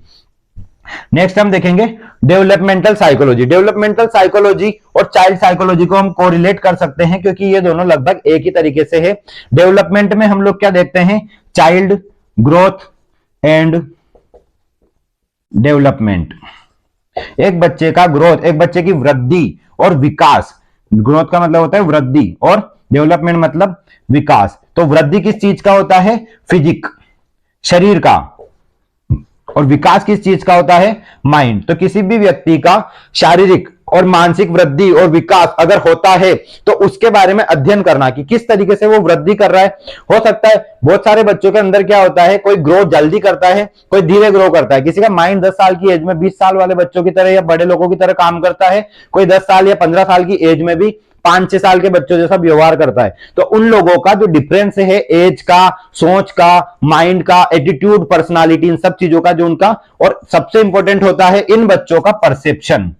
Next हम देखेंगे डेवलपमेंटल साइकोलॉजी। डेवलपमेंटल साइकोलॉजी और चाइल्ड साइकोलॉजी को हम कोरिलेट कर सकते हैं क्योंकि ये दोनों लगभग एक ही तरीके से है। डेवलपमेंट में हम लोग क्या देखते हैं, चाइल्ड ग्रोथ एंड डेवलपमेंट। एक बच्चे का ग्रोथ, एक बच्चे की वृद्धि और विकास। ग्रोथ का मतलब होता है वृद्धि और डेवलपमेंट मतलब विकास। तो वृद्धि किस चीज का होता है, फिजिक, शरीर का, और विकास किस चीज का होता है, माइंड। तो किसी भी व्यक्ति का शारीरिक और मानसिक वृद्धि और विकास अगर होता है तो उसके बारे में अध्ययन करना कि किस तरीके से वो वृद्धि कर रहा है। हो सकता है बहुत सारे बच्चों के अंदर क्या होता है, कोई ग्रोथ जल्दी करता है, कोई धीरे ग्रो करता है। किसी का माइंड 10 साल की एज में 20 साल वाले बच्चों की तरह या बड़े लोगों की तरह काम करता है, कोई 10 साल या 15 साल की एज में भी 5-6 साल के बच्चों जैसा व्यवहार करता है। तो उन लोगों का जो डिफरेंस है एज का, सोच का, माइंड का, एटीट्यूड, पर्सनालिटी, इन सब चीजों का जो उनका, और सबसे इंपॉर्टेंट होता है इन बच्चों का परसेप्शन।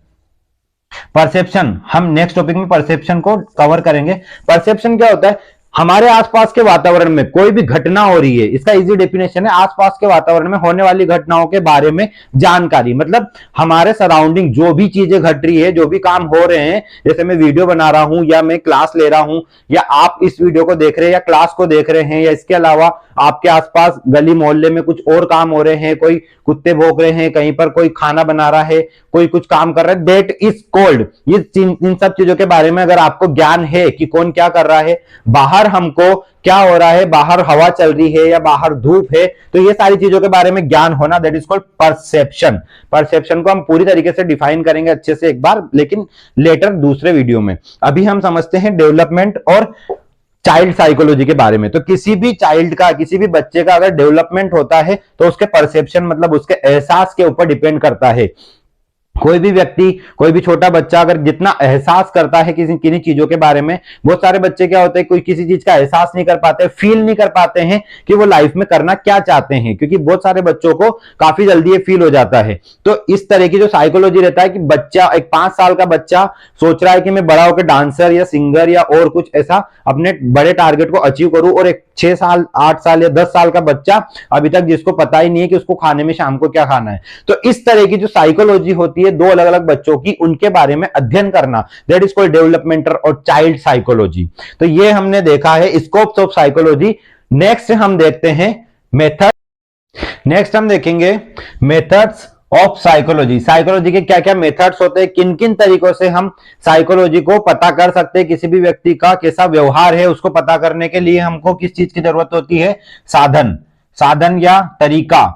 परसेप्शन हम नेक्स्ट टॉपिक में परसेप्शन को कवर करेंगे। परसेप्शन क्या होता है, हमारे आसपास के वातावरण में कोई भी घटना हो रही है, इसका इजी डेफिनेशन है आसपास के वातावरण में होने वाली घटनाओं के बारे में जानकारी। मतलब हमारे सराउंडिंग जो भी चीजें घट रही है, जो भी काम हो रहे हैं, जैसे मैं वीडियो बना रहा हूं या मैं क्लास ले रहा हूं या आप इस वीडियो को देख रहे हैं या क्लास को देख रहे हैं, या इसके अलावा आपके आसपास गली मोहल्ले में कुछ और काम हो रहे हैं, कोई कुत्ते भौंक रहे हैं, कहीं पर कोई खाना बना रहा है, कोई कुछ काम कर रहा है, दैट इज कॉल्ड। इन सब चीजों के बारे में अगर आपको ज्ञान है कि कौन क्या कर रहा है, बाहर हमको क्या हो रहा है, बाहर हवा चल रही है या बाहर धूप है, तो ये सारी चीजों के बारे में ज्ञान होना, that is called perception. Perception को हम पूरी तरीके से डिफाइन करेंगे अच्छे से एक बार, लेकिन लेटर दूसरे वीडियो में। अभी हम समझते हैं डेवलपमेंट और चाइल्ड साइकोलॉजी के बारे में। तो किसी भी चाइल्ड का, किसी भी बच्चे का अगर डेवलपमेंट होता है तो उसके परसेप्शन मतलब उसके एहसास के ऊपर डिपेंड करता है। कोई भी व्यक्ति, कोई भी छोटा बच्चा अगर जितना एहसास करता है किसी किन्हीं चीजों के बारे में, बहुत सारे बच्चे क्या होते हैं, कोई किसी चीज का एहसास नहीं कर पाते, फील नहीं कर पाते हैं कि वो लाइफ में करना क्या चाहते हैं, क्योंकि बहुत सारे बच्चों को काफी जल्दी ये फील हो जाता है। तो इस तरह की जो साइकोलॉजी रहता है कि बच्चा, एक 5 साल का बच्चा सोच रहा है कि मैं बड़ा होकर डांसर या सिंगर या और कुछ ऐसा अपने बड़े टारगेट को अचीव करूं, और एक 6 साल, 8 साल या 10 साल का बच्चा अभी तक जिसको पता ही नहीं है कि उसको खाने में शाम को क्या खाना है। तो इस तरह की जो साइकोलॉजी होती है दो अलग अलग बच्चों की, उनके बारे में अध्ययन करना, दैट इज कॉल्ड डेवलपमेंटल और चाइल्ड साइकोलॉजी। तो ये हमने देखा है स्कोप्स ऑफ साइकोलॉजी। नेक्स्ट हम देखते हैं मेथड। नेक्स्ट हम देखेंगे मेथड्स ऑफ साइकोलॉजी। साइकोलॉजी के क्या क्या मेथड्स होते हैं, किन किन तरीकों से हम साइकोलॉजी को पता कर सकते हैं, किसी भी व्यक्ति का कैसा व्यवहार है उसको पता करने के लिए हमको किस चीज की जरूरत होती है, साधन या तरीका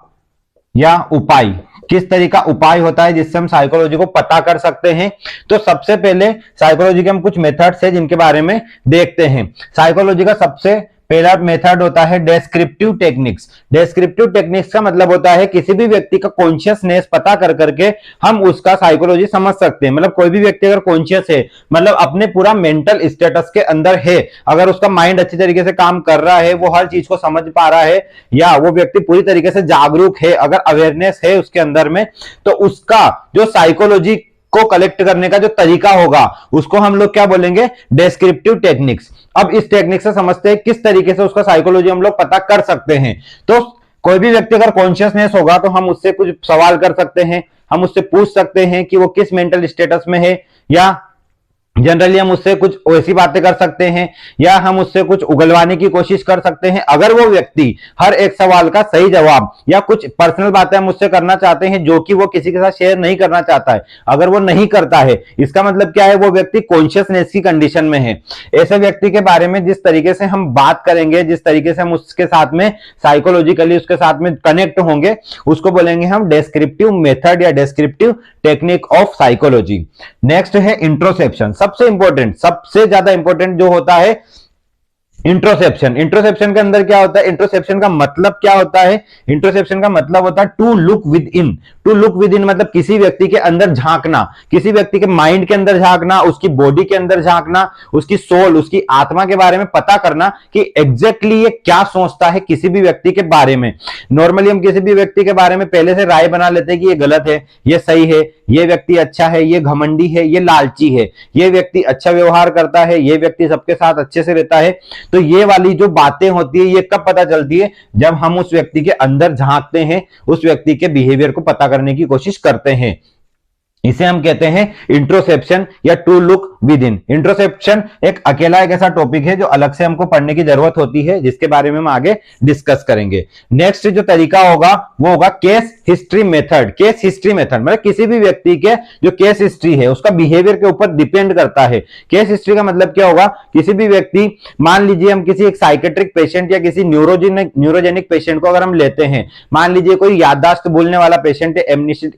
या उपाय। किस तरह का उपाय होता है जिससे हम साइकोलॉजी को पता कर सकते हैं। तो सबसे पहले साइकोलॉजी के हम कुछ मेथड्स हैं जिनके बारे में देखते हैं। साइकोलॉजी का सबसे पहला मेथड होता है डेस्क्रिप्टिव टेक्निक्स। डेस्क्रिप्टिव टेक्निक्स का मतलब होता है किसी भी व्यक्ति का कॉन्शियसनेस पता कर करके हम उसका साइकोलॉजी समझ सकते हैं। मतलब कोई भी व्यक्ति अगर कॉन्शियस है, मतलब अपने पूरा मेंटल स्टेटस के अंदर है, अगर उसका माइंड अच्छी तरीके से काम कर रहा है, वो हर चीज को समझ पा रहा है, या वो व्यक्ति पूरी तरीके से जागरूक है, अगर अवेयरनेस है उसके अंदर में, तो उसका जो साइकोलॉजी को कलेक्ट करने का जो तरीका होगा उसको हम लोग क्या बोलेंगे, डेस्क्रिप्टिव टेक्निक्स। अब इस टेक्निक से समझते हैं किस तरीके से उसका साइकोलॉजी हम लोग पता कर सकते हैं। तो कोई भी व्यक्ति अगर कॉन्शियसनेस होगा तो हम उससे कुछ सवाल कर सकते हैं, हम उससे पूछ सकते हैं कि वो किस मेंटल स्टेटस में है, या जनरली हम उससे कुछ ऐसी बातें कर सकते हैं या हम उससे कुछ उगलवाने की कोशिश कर सकते हैं। अगर वो व्यक्ति हर एक सवाल का सही जवाब या कुछ पर्सनल बातें हम उससे करना चाहते हैं जो कि वो किसी के साथ शेयर नहीं करना चाहता है, अगर वो नहीं करता है, इसका मतलब क्या है, वो व्यक्ति कॉन्शियसनेस की कंडीशन में है। ऐसे व्यक्ति के बारे में जिस तरीके से हम बात करेंगे, जिस तरीके से हम उसके साथ में साइकोलॉजिकली उसके साथ में कनेक्ट होंगे, उसको बोलेंगे हम डेस्क्रिप्टिव मेथड या descriptive technique of psychology. Next है इंट्रोसेप्शन। सबसे इंपॉर्टेंट, सबसे ज्यादा इंपॉर्टेंट जो होता है इंट्रोसेप्शन। इंट्रोसेप्शन के अंदर क्या होता है, इंट्रोसेप्शन का मतलब क्या होता है, इंट्रोसेप्शन का मतलब होता है to look within. To look within मतलब किसी व्यक्ति के अंदर झांकना, किसी व्यक्ति के माइंड के अंदर झांकना, उसकी बॉडी के अंदर झांकना, उसकी सोल, उसकी आत्मा के बारे में पता करना कि एग्जैक्टली ये क्या सोचता है किसी भी व्यक्ति के बारे में। नॉर्मली हम किसी भी व्यक्ति के बारे में पहले से राय बना लेते हैं कि ये गलत है, ये सही है, ये व्यक्ति अच्छा है, ये घमंडी है, ये लालची है, ये व्यक्ति अच्छा व्यवहार करता है, ये व्यक्ति सबके साथ अच्छे से रहता है। तो ये वाली जो बातें होती है ये कब पता चलती है, जब हम उस व्यक्ति के अंदर झांकते हैं, उस व्यक्ति के बिहेवियर को पता करने की कोशिश करते हैं। इसे हम कहते हैं इंट्रोसेप्शन या टू लुक विद इन। इंट्रोसेप्शन एक अकेला एक ऐसा टॉपिक है जो अलग से हमको पढ़ने की जरूरत होती है, जिसके बारे में हम आगे डिस्कस करेंगे। नेक्स्ट जो तरीका होगा वो होगा case history method. Case history method मतलब किसी भी व्यक्ति के जो केस हिस्ट्री है उसका बिहेवियर के ऊपर डिपेंड करता है। केस हिस्ट्री का मतलब क्या होगा, किसी भी व्यक्ति, मान लीजिए हम किसी एक साइकेट्रिक पेशेंट या किसी न्यूरोजेनिक पेशेंट को अगर हम लेते हैं, मान लीजिए कोई याददाश्त भूलने वाला पेशेंट है,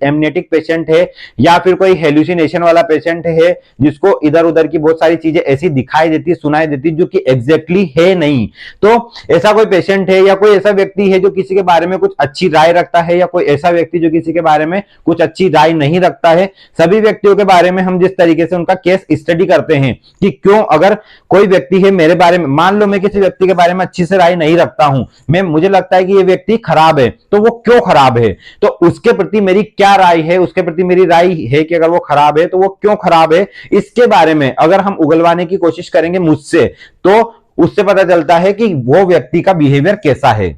एमनेटिक पेशेंट है, या फिर कोई हेलुसिनेशन वाला पेशेंट है जिसको इधर उधर की बहुत सारी चीजें ऐसी दिखाई देती, सुनाई देती जो कि एग्जैक्टली है नहीं। तो ऐसा कोई पेशेंट है या कोई ऐसा व्यक्ति है जो किसी के बारे में कुछ अच्छी राय रखता है, या कोई ऐसा व्यक्ति जो किसी के बारे में कुछ अच्छी राय नहीं रखता है, सभी व्यक्तियों के बारे में हम जिस तरीके से उनका केस स्टडी करते हैं कि क्यों, अगर कोई व्यक्ति है मेरे बारे में, मान लो मैं किसी व्यक्ति के बारे में अच्छी से राय नहीं रखता हूं, मुझे लगता है कि ये व्यक्ति खराब है, तो वो क्यों खराब है, तो उसके प्रति मेरी क्या राय है, उसके प्रति मेरी राय है कि अगर वो खराब है तो वो क्यों खराब है, इसके बारे में अगर हम उगलवाने की कोशिश करेंगे मुझसे, तो उससे पता चलता है कि वो व्यक्ति का बिहेवियर कैसा है।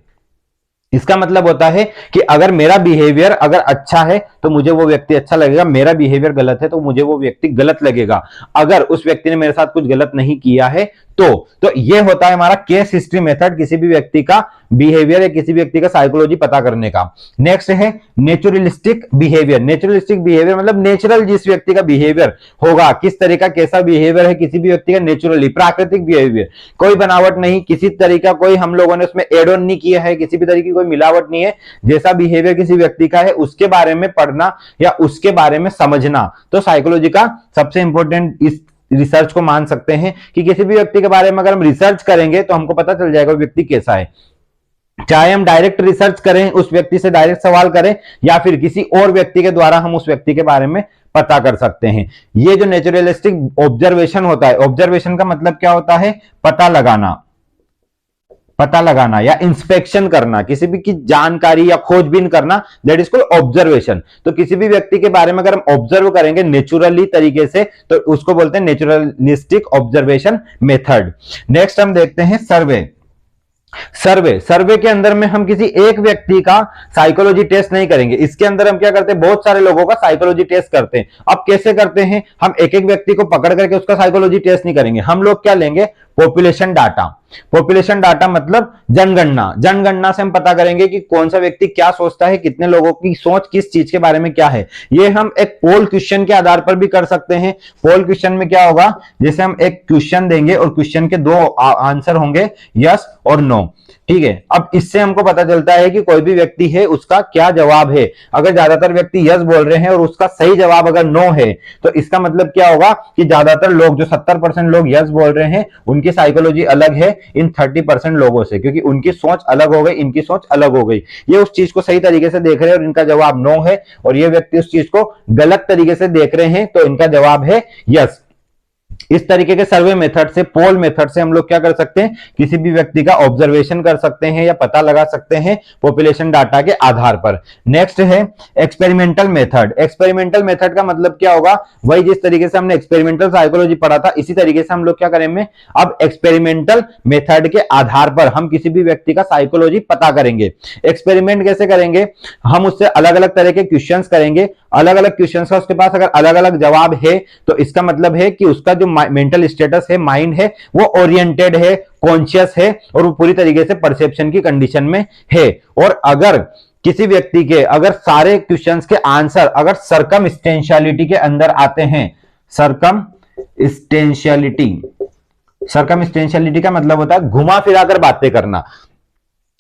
इसका मतलब होता है कि अगर मेरा बिहेवियर अगर अच्छा है तो मुझे वो व्यक्ति अच्छा लगेगा, मेरा बिहेवियर गलत है तो मुझे वो व्यक्ति गलत लगेगा। अगर उस व्यक्ति ने मेरे साथ कुछ गलत नहीं किया है तो ये होता है हमारा केस हिस्ट्री मेथड, किसी भी व्यक्ति का बिहेवियर या किसी व्यक्ति का साइकोलॉजी पता करने का। नेक्स्ट है नेचुरलिस्टिक बिहेवियर। नेचुरलिस्टिक बिहेवियर मतलब नेचुरल जिस व्यक्ति का बिहेवियर होगा, किस तरह का कैसा बिहेवियर है किसी भी व्यक्ति का, नेचुरली प्राकृतिक बिहेवियर, कोई बनावट नहीं, किसी तरीका कोई हम लोगों ने उसमें एड ऑन नहीं किया है, किसी भी तरीके की कोई मिलावट नहीं है, जैसा बिहेवियर किसी व्यक्ति का है उसके बारे में पढ़ना या उसके बारे में समझना। तो साइकोलॉजी का सबसे इंपॉर्टेंट इस रिसर्च को मान सकते हैं कि किसी भी व्यक्ति के बारे में अगर हम रिसर्च करेंगे तो हमको पता चल जाएगा व्यक्ति कैसा है। चाहे हम डायरेक्ट रिसर्च करें, उस व्यक्ति से डायरेक्ट सवाल करें, या फिर किसी और व्यक्ति के द्वारा हम उस व्यक्ति के बारे में पता कर सकते हैं। ये जो नेचुरलिस्टिक ऑब्जर्वेशन होता है, ऑब्जर्वेशन का मतलब क्या होता है, पता लगाना या इंस्पेक्शन करना, किसी भी की जानकारी या खोजबीन करना, दैट इज कॉल्ड ऑब्जर्वेशन। तो किसी भी व्यक्ति के बारे में अगर हम ऑब्जर्व करेंगे नेचुरली तरीके से तो उसको बोलते हैं नेचुरलिस्टिक ऑब्जर्वेशन मेथड। नेक्स्ट हम देखते हैं सर्वे। सर्वे के अंदर में हम किसी एक व्यक्ति का साइकोलॉजी टेस्ट नहीं करेंगे, इसके अंदर हम क्या करते हैं, बहुत सारे लोगों का साइकोलॉजी टेस्ट करते हैं। अब कैसे करते हैं, हम एक एक व्यक्ति को पकड़ करके उसका साइकोलॉजी टेस्ट नहीं करेंगे, हम लोग क्या लेंगे, पॉपुलेशन डाटा। पॉपुलेशन डाटा मतलब जनगणना। जनगणना से हम पता करेंगे कि कौन सा व्यक्ति क्या सोचता है, कितने लोगों की सोच किस चीज के बारे में क्या है। ये हम एक पोल क्वेश्चन के आधार पर भी कर सकते हैं। पोल क्वेश्चन में क्या होगा, जैसे हम एक क्वेश्चन देंगे और क्वेश्चन के दो आंसर होंगे, यस और नो, ठीक है। अब इससे हमको पता चलता है कि कोई भी व्यक्ति है उसका क्या जवाब है। अगर ज्यादातर व्यक्ति यस बोल रहे हैं और उसका सही जवाब अगर नो है, तो इसका मतलब क्या होगा कि ज्यादातर लोग, जो 70% लोग यस बोल रहे हैं, उनकी साइकोलॉजी अलग है इन 30% लोगों से, क्योंकि उनकी सोच अलग हो गई, इनकी सोच अलग हो गई। ये उस चीज को सही तरीके से देख रहे हैं और इनका जवाब नो है, और ये व्यक्ति उस चीज को गलत तरीके से देख रहे हैं तो इनका जवाब है यस। इस तरीके के सर्वे मेथड से, पोल मेथड से हम लोग क्या कर सकते हैं, किसी भी व्यक्ति का ऑब्जर्वेशन कर सकते हैं या पता लगा सकते हैं पॉपुलेशन डाटा के आधार पर। नेक्स्ट है एक्सपेरिमेंटल मेथड। एक्सपेरिमेंटल मेथड का मतलब क्या होगा, वही जिस तरीके से हमने एक्सपेरिमेंटल साइकोलॉजी पढ़ा था, इसी तरीके से हम लोग क्या करेंगे, अब एक्सपेरिमेंटल मेथड के आधार पर हम किसी भी व्यक्ति का साइकोलॉजी पता करेंगे। एक्सपेरिमेंट कैसे करेंगे, हम उससे अलग अलग तरह के क्वेश्चंस करेंगे, अलग अलग क्वेश्चन का उसके पास अगर अलग अलग जवाब है तो इसका मतलब है कि उसका जो मेंटल स्टेटस है, माइंड है, वो ओरिएंटेड है, कॉन्शियस है और वो पूरी तरीके से परसेप्शन की कंडीशन में है। और अगर किसी व्यक्ति के अगर सारे क्वेश्चंस के आंसर अगर सर्कमस्टेंशियलिटी के अंदर आते हैं, सर्कमस्टेंशियलिटी का मतलब होता है घुमा फिराकर बातें करना।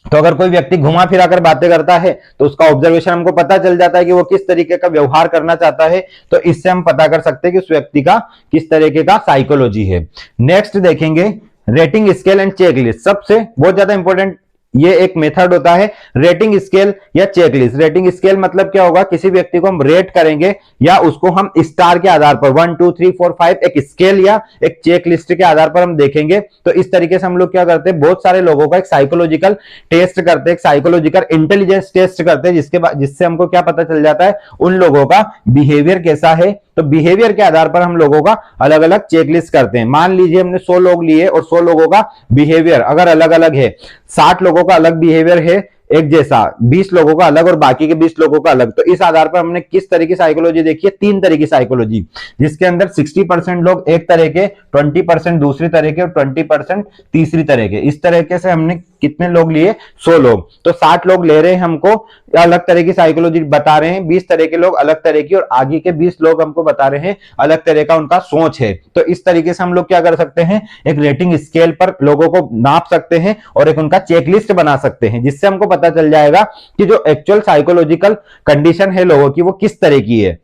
तो अगर कोई व्यक्ति घुमा फिराकर बातें करता है तो उसका ऑब्जर्वेशन हमको पता चल जाता है कि वो किस तरीके का व्यवहार करना चाहता है। तो इससे हम पता कर सकते हैं कि उस व्यक्ति का किस तरीके का साइकोलॉजी है। नेक्स्ट देखेंगे रेटिंग स्केल एंड चेकलिस्ट। सबसे बहुत ज्यादा इंपॉर्टेंट ये एक मेथड होता है रेटिंग स्केल या चेकलिस्ट। रेटिंग स्केल मतलब क्या होगा, किसी व्यक्ति को हम रेट करेंगे या उसको हम स्टार के आधार पर 1 2 3 4 5 एक स्केल या एक चेकलिस्ट के आधार पर हम देखेंगे। तो इस तरीके से हम लोग क्या करते हैं, बहुत सारे लोगों का एक साइकोलॉजिकल टेस्ट करते हैं, साइकोलॉजिकल इंटेलिजेंस टेस्ट करते हैं, जिससे हमको क्या पता चल जाता है उन लोगों का बिहेवियर कैसा है। तो बिहेवियर के आधार पर हम लोगों का अलग अलग चेकलिस्ट करते हैं। मान लीजिए हमने 100 लोग लिए और 100 लोगों का बिहेवियर अगर अलग अलग है, 60 लोगों का अलग बिहेवियर है एक जैसा, 20 लोगों का अलग और बाकी के 20 लोगों का अलग। तो इस आधार पर हमने किस तरह की साइकोलॉजी देखी है, 3 तरह की साइकोलॉजी, जिसके अंदर 60% लोग एक तरह के, 20% दूसरी तरह के और 20% तीसरी तरह के। इस तरीके से हमने कितने लोग लिए, 100 लोग। तो 60 लोग ले रहे हैं हमको अलग तरह की साइकोलॉजी बता रहे हैं, 20 तरह के लोग अलग तरह की और आगे के 20 लोग हमको बता रहे हैं अलग तरह का उनका सोच है। तो इस तरीके से हम लोग क्या कर सकते हैं, एक रेटिंग स्केल पर लोगों को नाप सकते हैं और एक उनका चेकलिस्ट बना सकते हैं, जिससे हमको पता चल जाएगा कि जो एक्चुअल साइकोलॉजिकल कंडीशन है लोगों की वो किस तरह की है।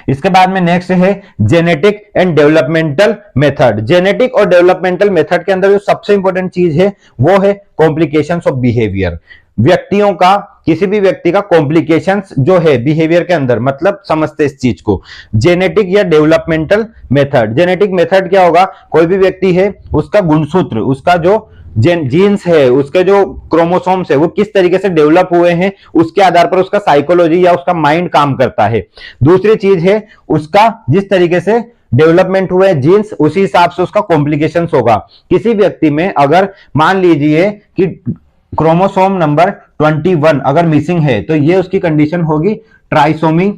इसके बाद में नेक्स्ट है genetic and developmental method. Genetic और डेवलपमेंटल मेथड के अंदर जो सबसे इंपॉर्टेंट चीज है वो है कॉम्प्लिकेशंस ऑफ बिहेवियर। व्यक्तियों का, किसी भी व्यक्ति का कॉम्प्लिकेशंस जो है बिहेवियर के अंदर, मतलब समझते इस चीज को जेनेटिक या डेवलपमेंटल मेथड। जेनेटिक मेथड क्या होगा, कोई भी व्यक्ति है उसका गुणसूत्र, उसका जो जीन्स है, उसके जो क्रोमोसोम्स है वो किस तरीके से डेवलप हुए हैं, उसके आधार पर उसका साइकोलॉजी या उसका माइंड काम करता है। दूसरी चीज है उसका जिस तरीके से डेवलपमेंट हुए जीन्स, उसी हिसाब से उसका कॉम्प्लिकेशंस होगा। किसी व्यक्ति में अगर मान लीजिए कि क्रोमोसोम नंबर 21 अगर मिसिंग है तो ये उसकी कंडीशन होगी ट्राइसोमी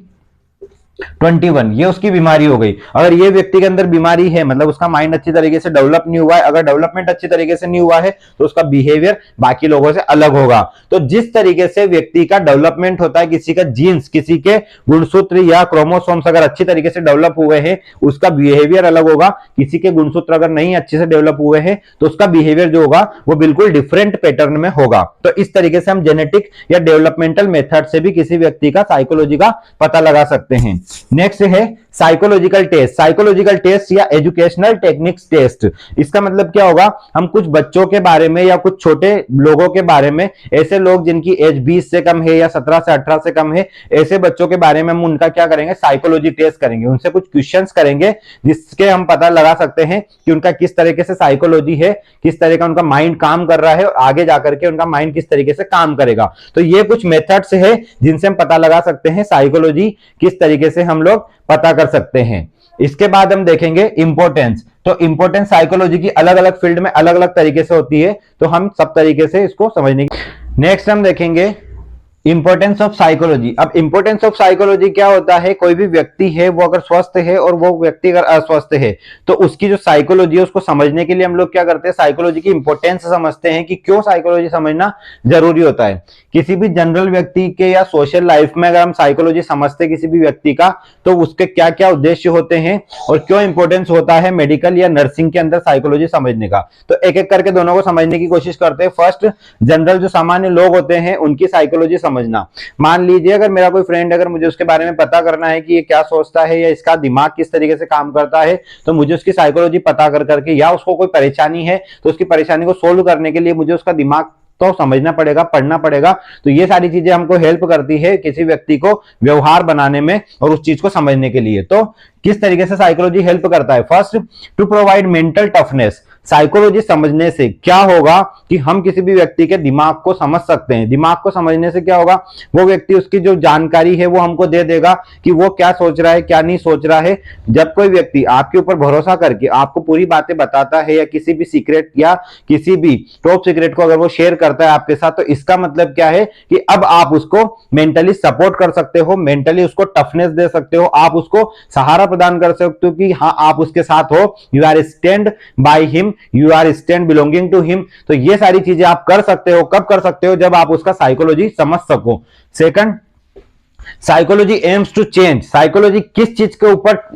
21, ये उसकी बीमारी हो गई। अगर ये व्यक्ति के अंदर बीमारी है मतलब उसका माइंड अच्छी तरीके से डेवलप नहीं हुआ है, अगर डेवलपमेंट अच्छी तरीके से नहीं हुआ है तो उसका बिहेवियर बाकी लोगों से अलग होगा। तो जिस तरीके से व्यक्ति का डेवलपमेंट होता है, किसी का जीन्स, किसी के गुणसूत्र या क्रोमोसोम्स अगर अच्छी तरीके से डेवलप हुए हैं उसका बिहेवियर अलग होगा। किसी के गुणसूत्र अगर नहीं अच्छे से डेवलप हुए हैं तो उसका बिहेवियर जो होगा वो बिल्कुल डिफरेंट पैटर्न में होगा। तो इस तरीके से हम जेनेटिक या डेवलपमेंटल मेथड से भी किसी व्यक्ति का साइकोलॉजी का पता लगा सकते हैं। नेक्स्ट है साइकोलॉजिकल टेस्ट। साइकोलॉजिकल टेस्ट या एजुकेशनल टेक्निक्स टेस्ट, इसका मतलब क्या होगा, हम कुछ बच्चों के बारे में या कुछ छोटे लोगों के बारे में, ऐसे लोग जिनकी एज 20 से कम है या 17 से 18 से कम है, ऐसे बच्चों के बारे में हम उनका क्या करेंगे, साइकोलॉजी टेस्ट करेंगे। उनसे कुछ क्वेश्चंस करेंगे जिसके हम पता लगा सकते हैं कि उनका किस तरीके से साइकोलॉजी है, किस तरह का उनका माइंड काम कर रहा है और आगे जाकर के उनका माइंड किस तरीके से काम करेगा। तो ये कुछ मेथड्स है जिनसे हम पता लगा सकते हैं साइकोलॉजी किस तरीके से हम लोग पता कर सकते हैं। इसके बाद हम देखेंगे इंपॉर्टेंस। तो इंपॉर्टेंस साइकोलॉजी की अलग अलग फील्ड में अलग अलग तरीके से होती है, तो हम सब तरीके से इसको समझने की। नेक्स्ट हम देखेंगे इंपॉर्टेंस ऑफ साइकोलॉजी। अब इंपॉर्टेंस ऑफ साइकोलॉजी क्या होता है, कोई भी व्यक्ति है वो अगर स्वस्थ है और वो व्यक्ति अगर अस्वस्थ है तो उसकी जो साइकोलॉजी है उसको समझने के लिए हम लोग क्या करते हैं, साइकोलॉजी की इंपॉर्टेंस समझते हैं कि क्यों साइकोलॉजी समझना जरूरी होता है। किसी भी जनरल व्यक्ति के या सोशल लाइफ में अगर हम साइकोलॉजी समझते हैं किसी भी व्यक्ति का, तो उसके क्या क्या उद्देश्य होते हैं और क्यों इंपॉर्टेंस होता है मेडिकल या नर्सिंग के अंदर साइकोलॉजी समझने का। तो एक एक करके दोनों को समझने की कोशिश करते हैं। फर्स्ट, जनरल जो सामान्य लोग होते हैं उनकी साइकोलॉजी समझना। मान लीजिए अगर मेरा कोई फ्रेंड, अगर मुझे उसके बारे में पता करना है कि ये क्या सोचता है या इसका दिमाग किस तरीके से काम करता है, तो मुझे उसकी साइकोलॉजी पता कर करके, या उसको कोई परेशानी है तो उसकी परेशानी को सोल्व करने के लिए मुझे उसका दिमाग तो समझना पड़ेगा, पढ़ना पड़ेगा। तो ये सारी चीजें हमको हेल्प करती है किसी व्यक्ति को व्यवहार बनाने में और उस चीज को समझने के लिए। तो किस तरीके से साइकोलॉजी हेल्प करता है, first to provide mental toughness. Psychology समझने से क्या होगा कि हम किसी भी व्यक्ति के दिमाग को समझ सकते हैं। दिमाग को समझने से क्या होगा, वो व्यक्ति उसकी जो जानकारी है वो हमको दे देगा कि वो क्या सोच रहा है क्या नहीं सोच रहा है। जब कोई व्यक्ति आपके ऊपर भरोसा करके आपको पूरी बातें बताता है या किसी भी सीक्रेट या किसी भी टॉप सीक्रेट को अगर वो शेयर करता है आपके साथ, तो इसका मतलब क्या है कि अब आप उसको मेंटली सपोर्ट कर सकते हो, मेंटली उसको टफनेस दे सकते हो, आप उसको सहारा प्रदान कर सकते हो कि हाँ आप उसके साथ हो, you are stand by him, you are stand belonging to him. तो ये सारी चीजें आप कर सकते हो। कब कर सकते हो, जब आप उसका साइकोलॉजी समझ सको। Second, psychology aims to change. Psychology किस चीज के ऊपर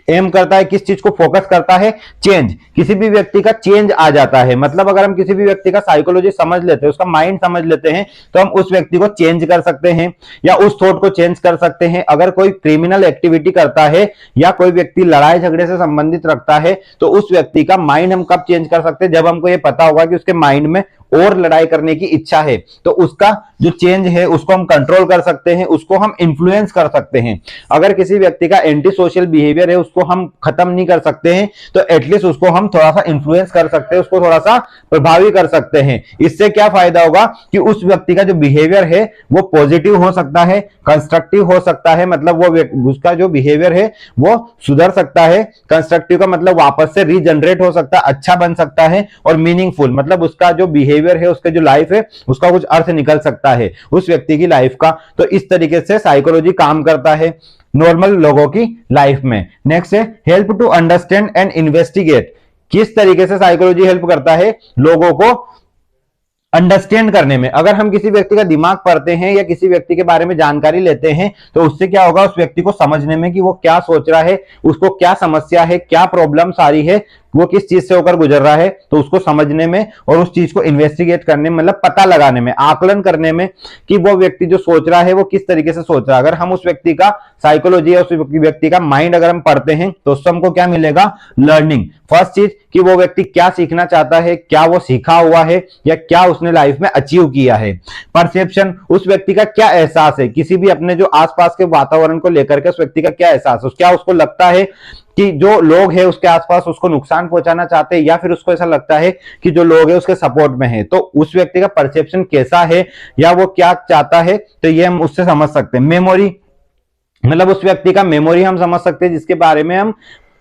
एम करता है, किस चीज को फोकस करता है, चेंज। किसी भी व्यक्ति का चेंज आ जाता है, मतलब अगर हम किसी भी व्यक्ति का साइकोलॉजी समझ लेते हैं, उसका माइंड समझ लेते हैं, तो हम उस व्यक्ति को चेंज कर सकते हैं या उस थॉट को चेंज कर सकते हैं। अगर कोई क्रिमिनल एक्टिविटी करता है या कोई व्यक्ति लड़ाई झगड़े से संबंधित रखता है, तो उस व्यक्ति का माइंड हम कब चेंज कर सकते हैं, जब हमको ये पता होगा कि उसके माइंड में और लड़ाई करने की इच्छा है, तो उसका जो चेंज है उसको हम कंट्रोल कर सकते हैं, उसको हम इन्फ्लुएंस कर सकते हैं। अगर किसी व्यक्ति का एंटी सोशल बिहेवियर है, उसको हम खत्म नहीं कर सकते हैं, तो एटलीस्ट उसको हम थोड़ा सा इन्फ्लुएंस कर सकते हैं, उसको थोड़ा सा प्रभावी कर सकते हैं। इससे क्या फायदा होगा कि उस व्यक्ति का जो बिहेवियर है वो पॉजिटिव हो सकता है, कंस्ट्रक्टिव हो सकता है, मतलब वो उसका जो बिहेवियर है वो सुधर सकता है। कंस्ट्रक्टिव का मतलब वापस से रीजनरेट हो सकता है, अच्छा बन सकता है, और मीनिंगफुल मतलब उसका जो बिहेवियर है, उसका जो लाइफ है, उसका कुछ अर्थ निकल सकता है उस व्यक्ति की लाइफ का। तो इस तरीके से साइकोलॉजी काम करता है नॉर्मल लोगों की लाइफ में। नेक्स्ट है help to understand and investigate. किस तरीके से साइकोलॉजी हेल्प करता है लोगों को अंडरस्टैंड करने में। अगर हम किसी व्यक्ति का दिमाग पढ़ते हैं या किसी व्यक्ति के बारे में जानकारी लेते हैं, तो उससे क्या होगा, उस व्यक्ति को समझने में कि वो क्या सोच रहा है, उसको क्या समस्या है, क्या प्रॉब्लम सारी है, वो किस चीज से होकर गुजर रहा है, तो उसको समझने में और उस चीज को इन्वेस्टिगेट करने में, मतलब पता लगाने में, आकलन करने में कि वो व्यक्ति जो सोच रहा है वो किस तरीके से सोच रहा है। अगर हम उस व्यक्ति का साइकोलॉजी या उस व्यक्ति का माइंड अगर हम पढ़ते हैं, तो उससे हमको क्या मिलेगा, लर्निंग। फर्स्ट चीज कि वो व्यक्ति क्या सीखना चाहता है, क्या वो सीखा हुआ है या क्या उसने लाइफ में अचीव किया है। परसेप्शन, उस व्यक्ति का क्या एहसास है, किसी भी अपने जो आसपास के वातावरण को लेकर के उस व्यक्ति का क्या एहसास है, क्या उसको लगता है कि जो लोग हैं उसके आसपास उसको नुकसान पहुंचाना चाहते हैं, या फिर उसको ऐसा लगता है कि जो लोग हैं उसके सपोर्ट में है। तो उस व्यक्ति का परसेप्शन कैसा है या वो क्या चाहता है, तो ये हम उससे समझ सकते हैं। मेमोरी, मतलब उस व्यक्ति का मेमोरी हम समझ सकते हैं, जिसके बारे में हम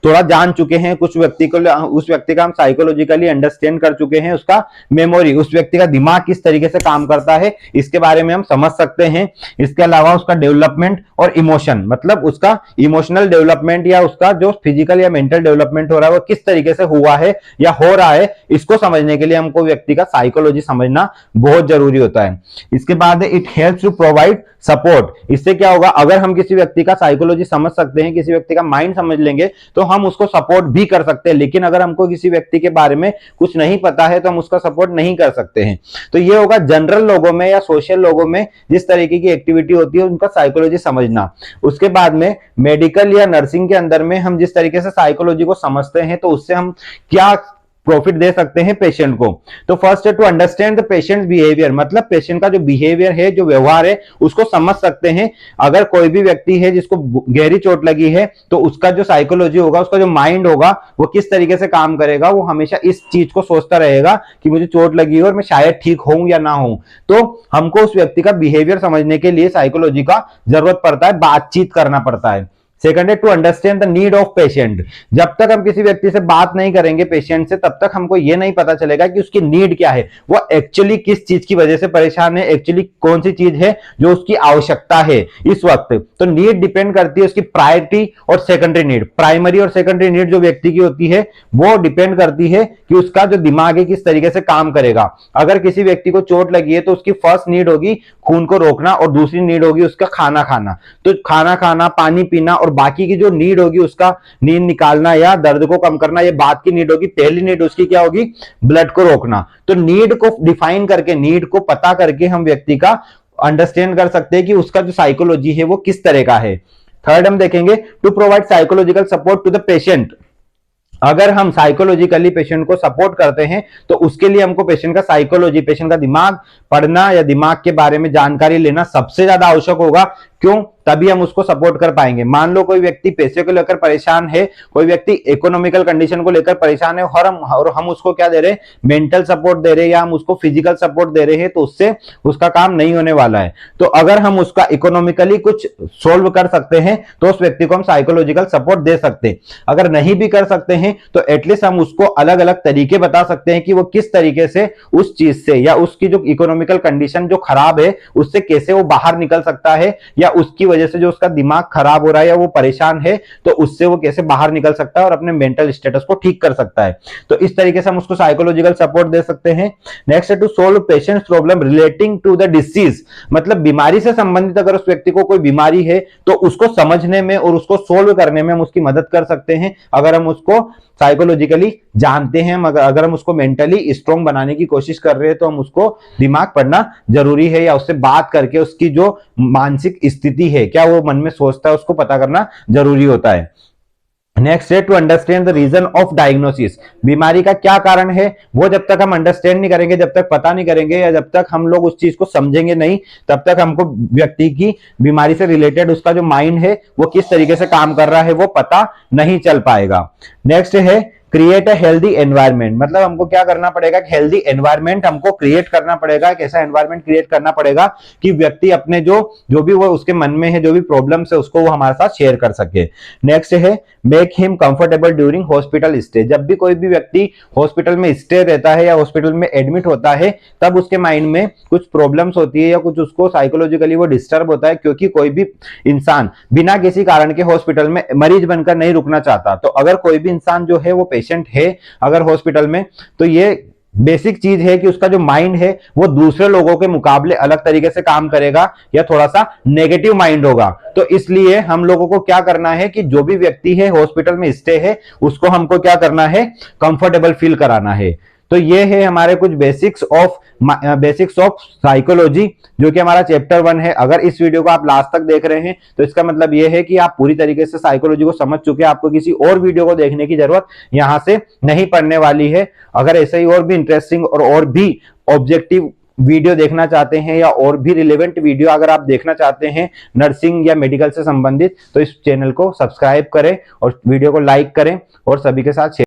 थोड़ा जान चुके हैं, कुछ व्यक्ति को, उस व्यक्ति का हम साइकोलॉजिकली अंडरस्टैंड कर चुके हैं, उसका मेमोरी, उस व्यक्ति का दिमाग किस तरीके से काम करता है, इसके बारे में हम समझ सकते हैं। इसके अलावा उसका डेवलपमेंट और इमोशन, मतलब उसका इमोशनल डेवलपमेंट या उसका जो फिजिकल या मेंटल डेवलपमेंट हो रहा है वो किस तरीके से हुआ है या हो रहा है, इसको समझने के लिए हमको व्यक्ति का साइकोलॉजी समझना बहुत जरूरी होता है। इसके बाद it helps to provide support. इससे क्या होगा, अगर हम किसी व्यक्ति का साइकोलॉजी समझ सकते हैं, किसी व्यक्ति का माइंड समझ लेंगे, तो हम उसको सपोर्ट भी कर सकते हैं। लेकिन अगर हमको किसी व्यक्ति के बारे में कुछ नहीं पता है, तो हम उसका सपोर्ट नहीं कर सकते हैं। तो ये होगा जनरल लोगों में या सोशल लोगों में जिस तरीके की एक्टिविटी होती है उनका साइकोलॉजी समझना। उसके बाद में मेडिकल या नर्सिंग के अंदर में हम जिस तरीके से साइकोलॉजी को समझते हैं, तो उससे हम क्या प्रॉफिट दे सकते हैं पेशेंट को। तो फर्स्ट है to understand the patient behaviour, मतलब पेशेंट का जो बिहेवियर है, जो व्यवहार है, उसको समझ सकते हैं। अगर कोई भी व्यक्ति है जिसको गहरी चोट लगी है, तो उसका जो साइकोलॉजी होगा, उसका जो माइंड होगा, वो किस तरीके से काम करेगा, वो हमेशा इस चीज को सोचता रहेगा कि मुझे चोट लगी है और मैं शायद ठीक हूं या ना हूं। तो हमको उस व्यक्ति का बिहेवियर समझने के लिए साइकोलॉजी का जरूरत पड़ता है, बातचीत करना पड़ता है। सेकंड है to understand the need of patient. जब तक हम किसी व्यक्ति से बात नहीं करेंगे पेशेंट से, तब तक हमको ये नहीं पता चलेगा कि उसकी नीड क्या है, वो एक्चुअली किस चीज की वजह से परेशान है, एक्चुअली कौन सी चीज है जो उसकी आवश्यकता है इस वक्त। तो नीड डिपेंड करती है उसकी प्रायोरिटी और सेकेंडरी नीड। प्राइमरी और सेकेंडरी नीड जो व्यक्ति की होती है वो डिपेंड करती है कि उसका जो दिमाग है किस तरीके से काम करेगा। अगर किसी व्यक्ति को चोट लगी है, तो उसकी फर्स्ट नीड होगी खून को रोकना और दूसरी नीड होगी उसका खाना खाना। तो खाना खाना, पानी पीना और बाकी की जो नीड होगी उसका नींद निकालना या दर्द को कम करना, ये बात की नीड होगी। पहली नीड उसकी क्या होगी, ब्लड को रोकना। तो नीड को डिफाइन करके, नीड को पता करके हम व्यक्ति का अंडरस्टैंड कर सकते हैं कि उसका जो साइकोलॉजी है वो किस तरह का है। थर्ड हम देखेंगे to provide psychological support to the patient. अगर हम साइकोलॉजिकली पेशेंट को सपोर्ट करते हैं, तो उसके लिए हमको पेशेंट का साइकोलॉजी, पेशेंट का दिमाग पढ़ना या दिमाग के बारे में जानकारी लेना सबसे ज्यादा आवश्यक होगा। क्यों? तभी हम उसको सपोर्ट कर पाएंगे। मान लो कोई व्यक्ति पैसे को लेकर परेशान है, कोई व्यक्ति इकोनॉमिकल कंडीशन को लेकर परेशान है और हम उसको क्या दे रहे हैं, मेंटल सपोर्ट दे रहे हैं या हम उसको फिजिकल सपोर्ट दे रहे हैं, तो उससे उसका काम नहीं होने वाला है। तो अगर हम उसका इकोनॉमिकली कुछ सोल्व कर सकते हैं तो उस व्यक्ति को हम साइकोलॉजिकल सपोर्ट दे सकते हैं। अगर नहीं भी कर सकते हैं तो एटलीस्ट हम उसको अलग अलग तरीके बता सकते हैं कि वो किस तरीके से उस चीज से या उसकी जो इकोनॉमिकल कंडीशन जो खराब है उससे कैसे वो बाहर निकल सकता है, या उसकी वजह से जो उसका दिमाग खराब हो रहा है या वो परेशान है तो उससे वो कैसे बाहर निकल सकता है और अपने मेंटल स्टेटस को ठीक कर सकता है। तो इस तरीके से हम उसको साइकोलॉजिकल सपोर्ट दे सकते हैं। नेक्स्ट है to solve patient's problem relating to the disease, मतलब बीमारी से संबंधित अगर उस व्यक्ति को कोई बीमारी है तो उसको समझने में और उसको सोल्व करने में हम उसकी मदद कर सकते हैं अगर हम उसको साइकोलॉजिकली जानते हैं। अगर हम उसको मेंटली स्ट्रॉन्ग बनाने की कोशिश कर रहे हैं तो हम उसको दिमाग पढ़ना जरूरी है, या उससे बात करके उसकी जो मानसिक स्थिति है, क्या वो मन में सोचता है, उसको पता करना जरूरी होता है। नेक्स्ट है to understand the reason of diagnosis, बीमारी का क्या कारण है वो जब तक हम अंडरस्टैंड नहीं करेंगे, जब तक पता नहीं करेंगे या जब तक हम लोग उस चीज को समझेंगे नहीं, तब तक हमको व्यक्ति की बीमारी से रिलेटेड उसका जो माइंड है वो किस तरीके से काम कर रहा है वो पता नहीं चल पाएगा। नेक्स्ट है क्रिएट अ हेल्दी एनवायरनमेंट, मतलब हमको क्या करना पड़ेगा, हेल्दी एनवायरनमेंट हमको क्रिएट करना पड़ेगा। एक ऐसा एनवायरनमेंट क्रिएट करना पड़ेगा कि व्यक्ति अपने जो भी वो उसके मन में है, जो भी प्रॉब्लम्स है उसको वो हमारे साथ शेयर कर सके। नेक्स्ट है make him comfortable during hospital stay, जब भी कोई भी व्यक्ति हॉस्पिटल में स्टे रहता है या हॉस्पिटल में एडमिट होता है तब उसके माइंड में कुछ प्रॉब्लम्स होती है या कुछ उसको साइकोलॉजिकली वो डिस्टर्ब होता है, क्योंकि कोई भी इंसान बिना किसी कारण के हॉस्पिटल में मरीज बनकर नहीं रुकना चाहता। तो अगर कोई भी इंसान जो है वो पेशेंट है अगर हॉस्पिटल में, तो ये बेसिक चीज है कि उसका जो माइंड है वो दूसरे लोगों के मुकाबले अलग तरीके से काम करेगा या थोड़ा सा नेगेटिव माइंड होगा। तो इसलिए हम लोगों को क्या करना है कि जो भी व्यक्ति है हॉस्पिटल में स्टे है उसको हमको क्या करना है, कंफर्टेबल फील कराना है। तो ये है हमारे कुछ बेसिक्स ऑफ साइकोलॉजी जो कि हमारा चैप्टर 1 है। अगर इस वीडियो को आप लास्ट तक देख रहे हैं तो इसका मतलब ये है कि आप पूरी तरीके से साइकोलॉजी को समझ चुके हैं, आपको किसी और वीडियो को देखने की जरूरत यहां से नहीं पड़ने वाली है। अगर ऐसे ही और भी इंटरेस्टिंग और भी ऑब्जेक्टिव वीडियो देखना चाहते हैं या और भी रिलेवेंट वीडियो अगर आप देखना चाहते हैं नर्सिंग या मेडिकल से संबंधित, तो इस चैनल को सब्सक्राइब करें और वीडियो को लाइक करें और सभी के साथ शेयर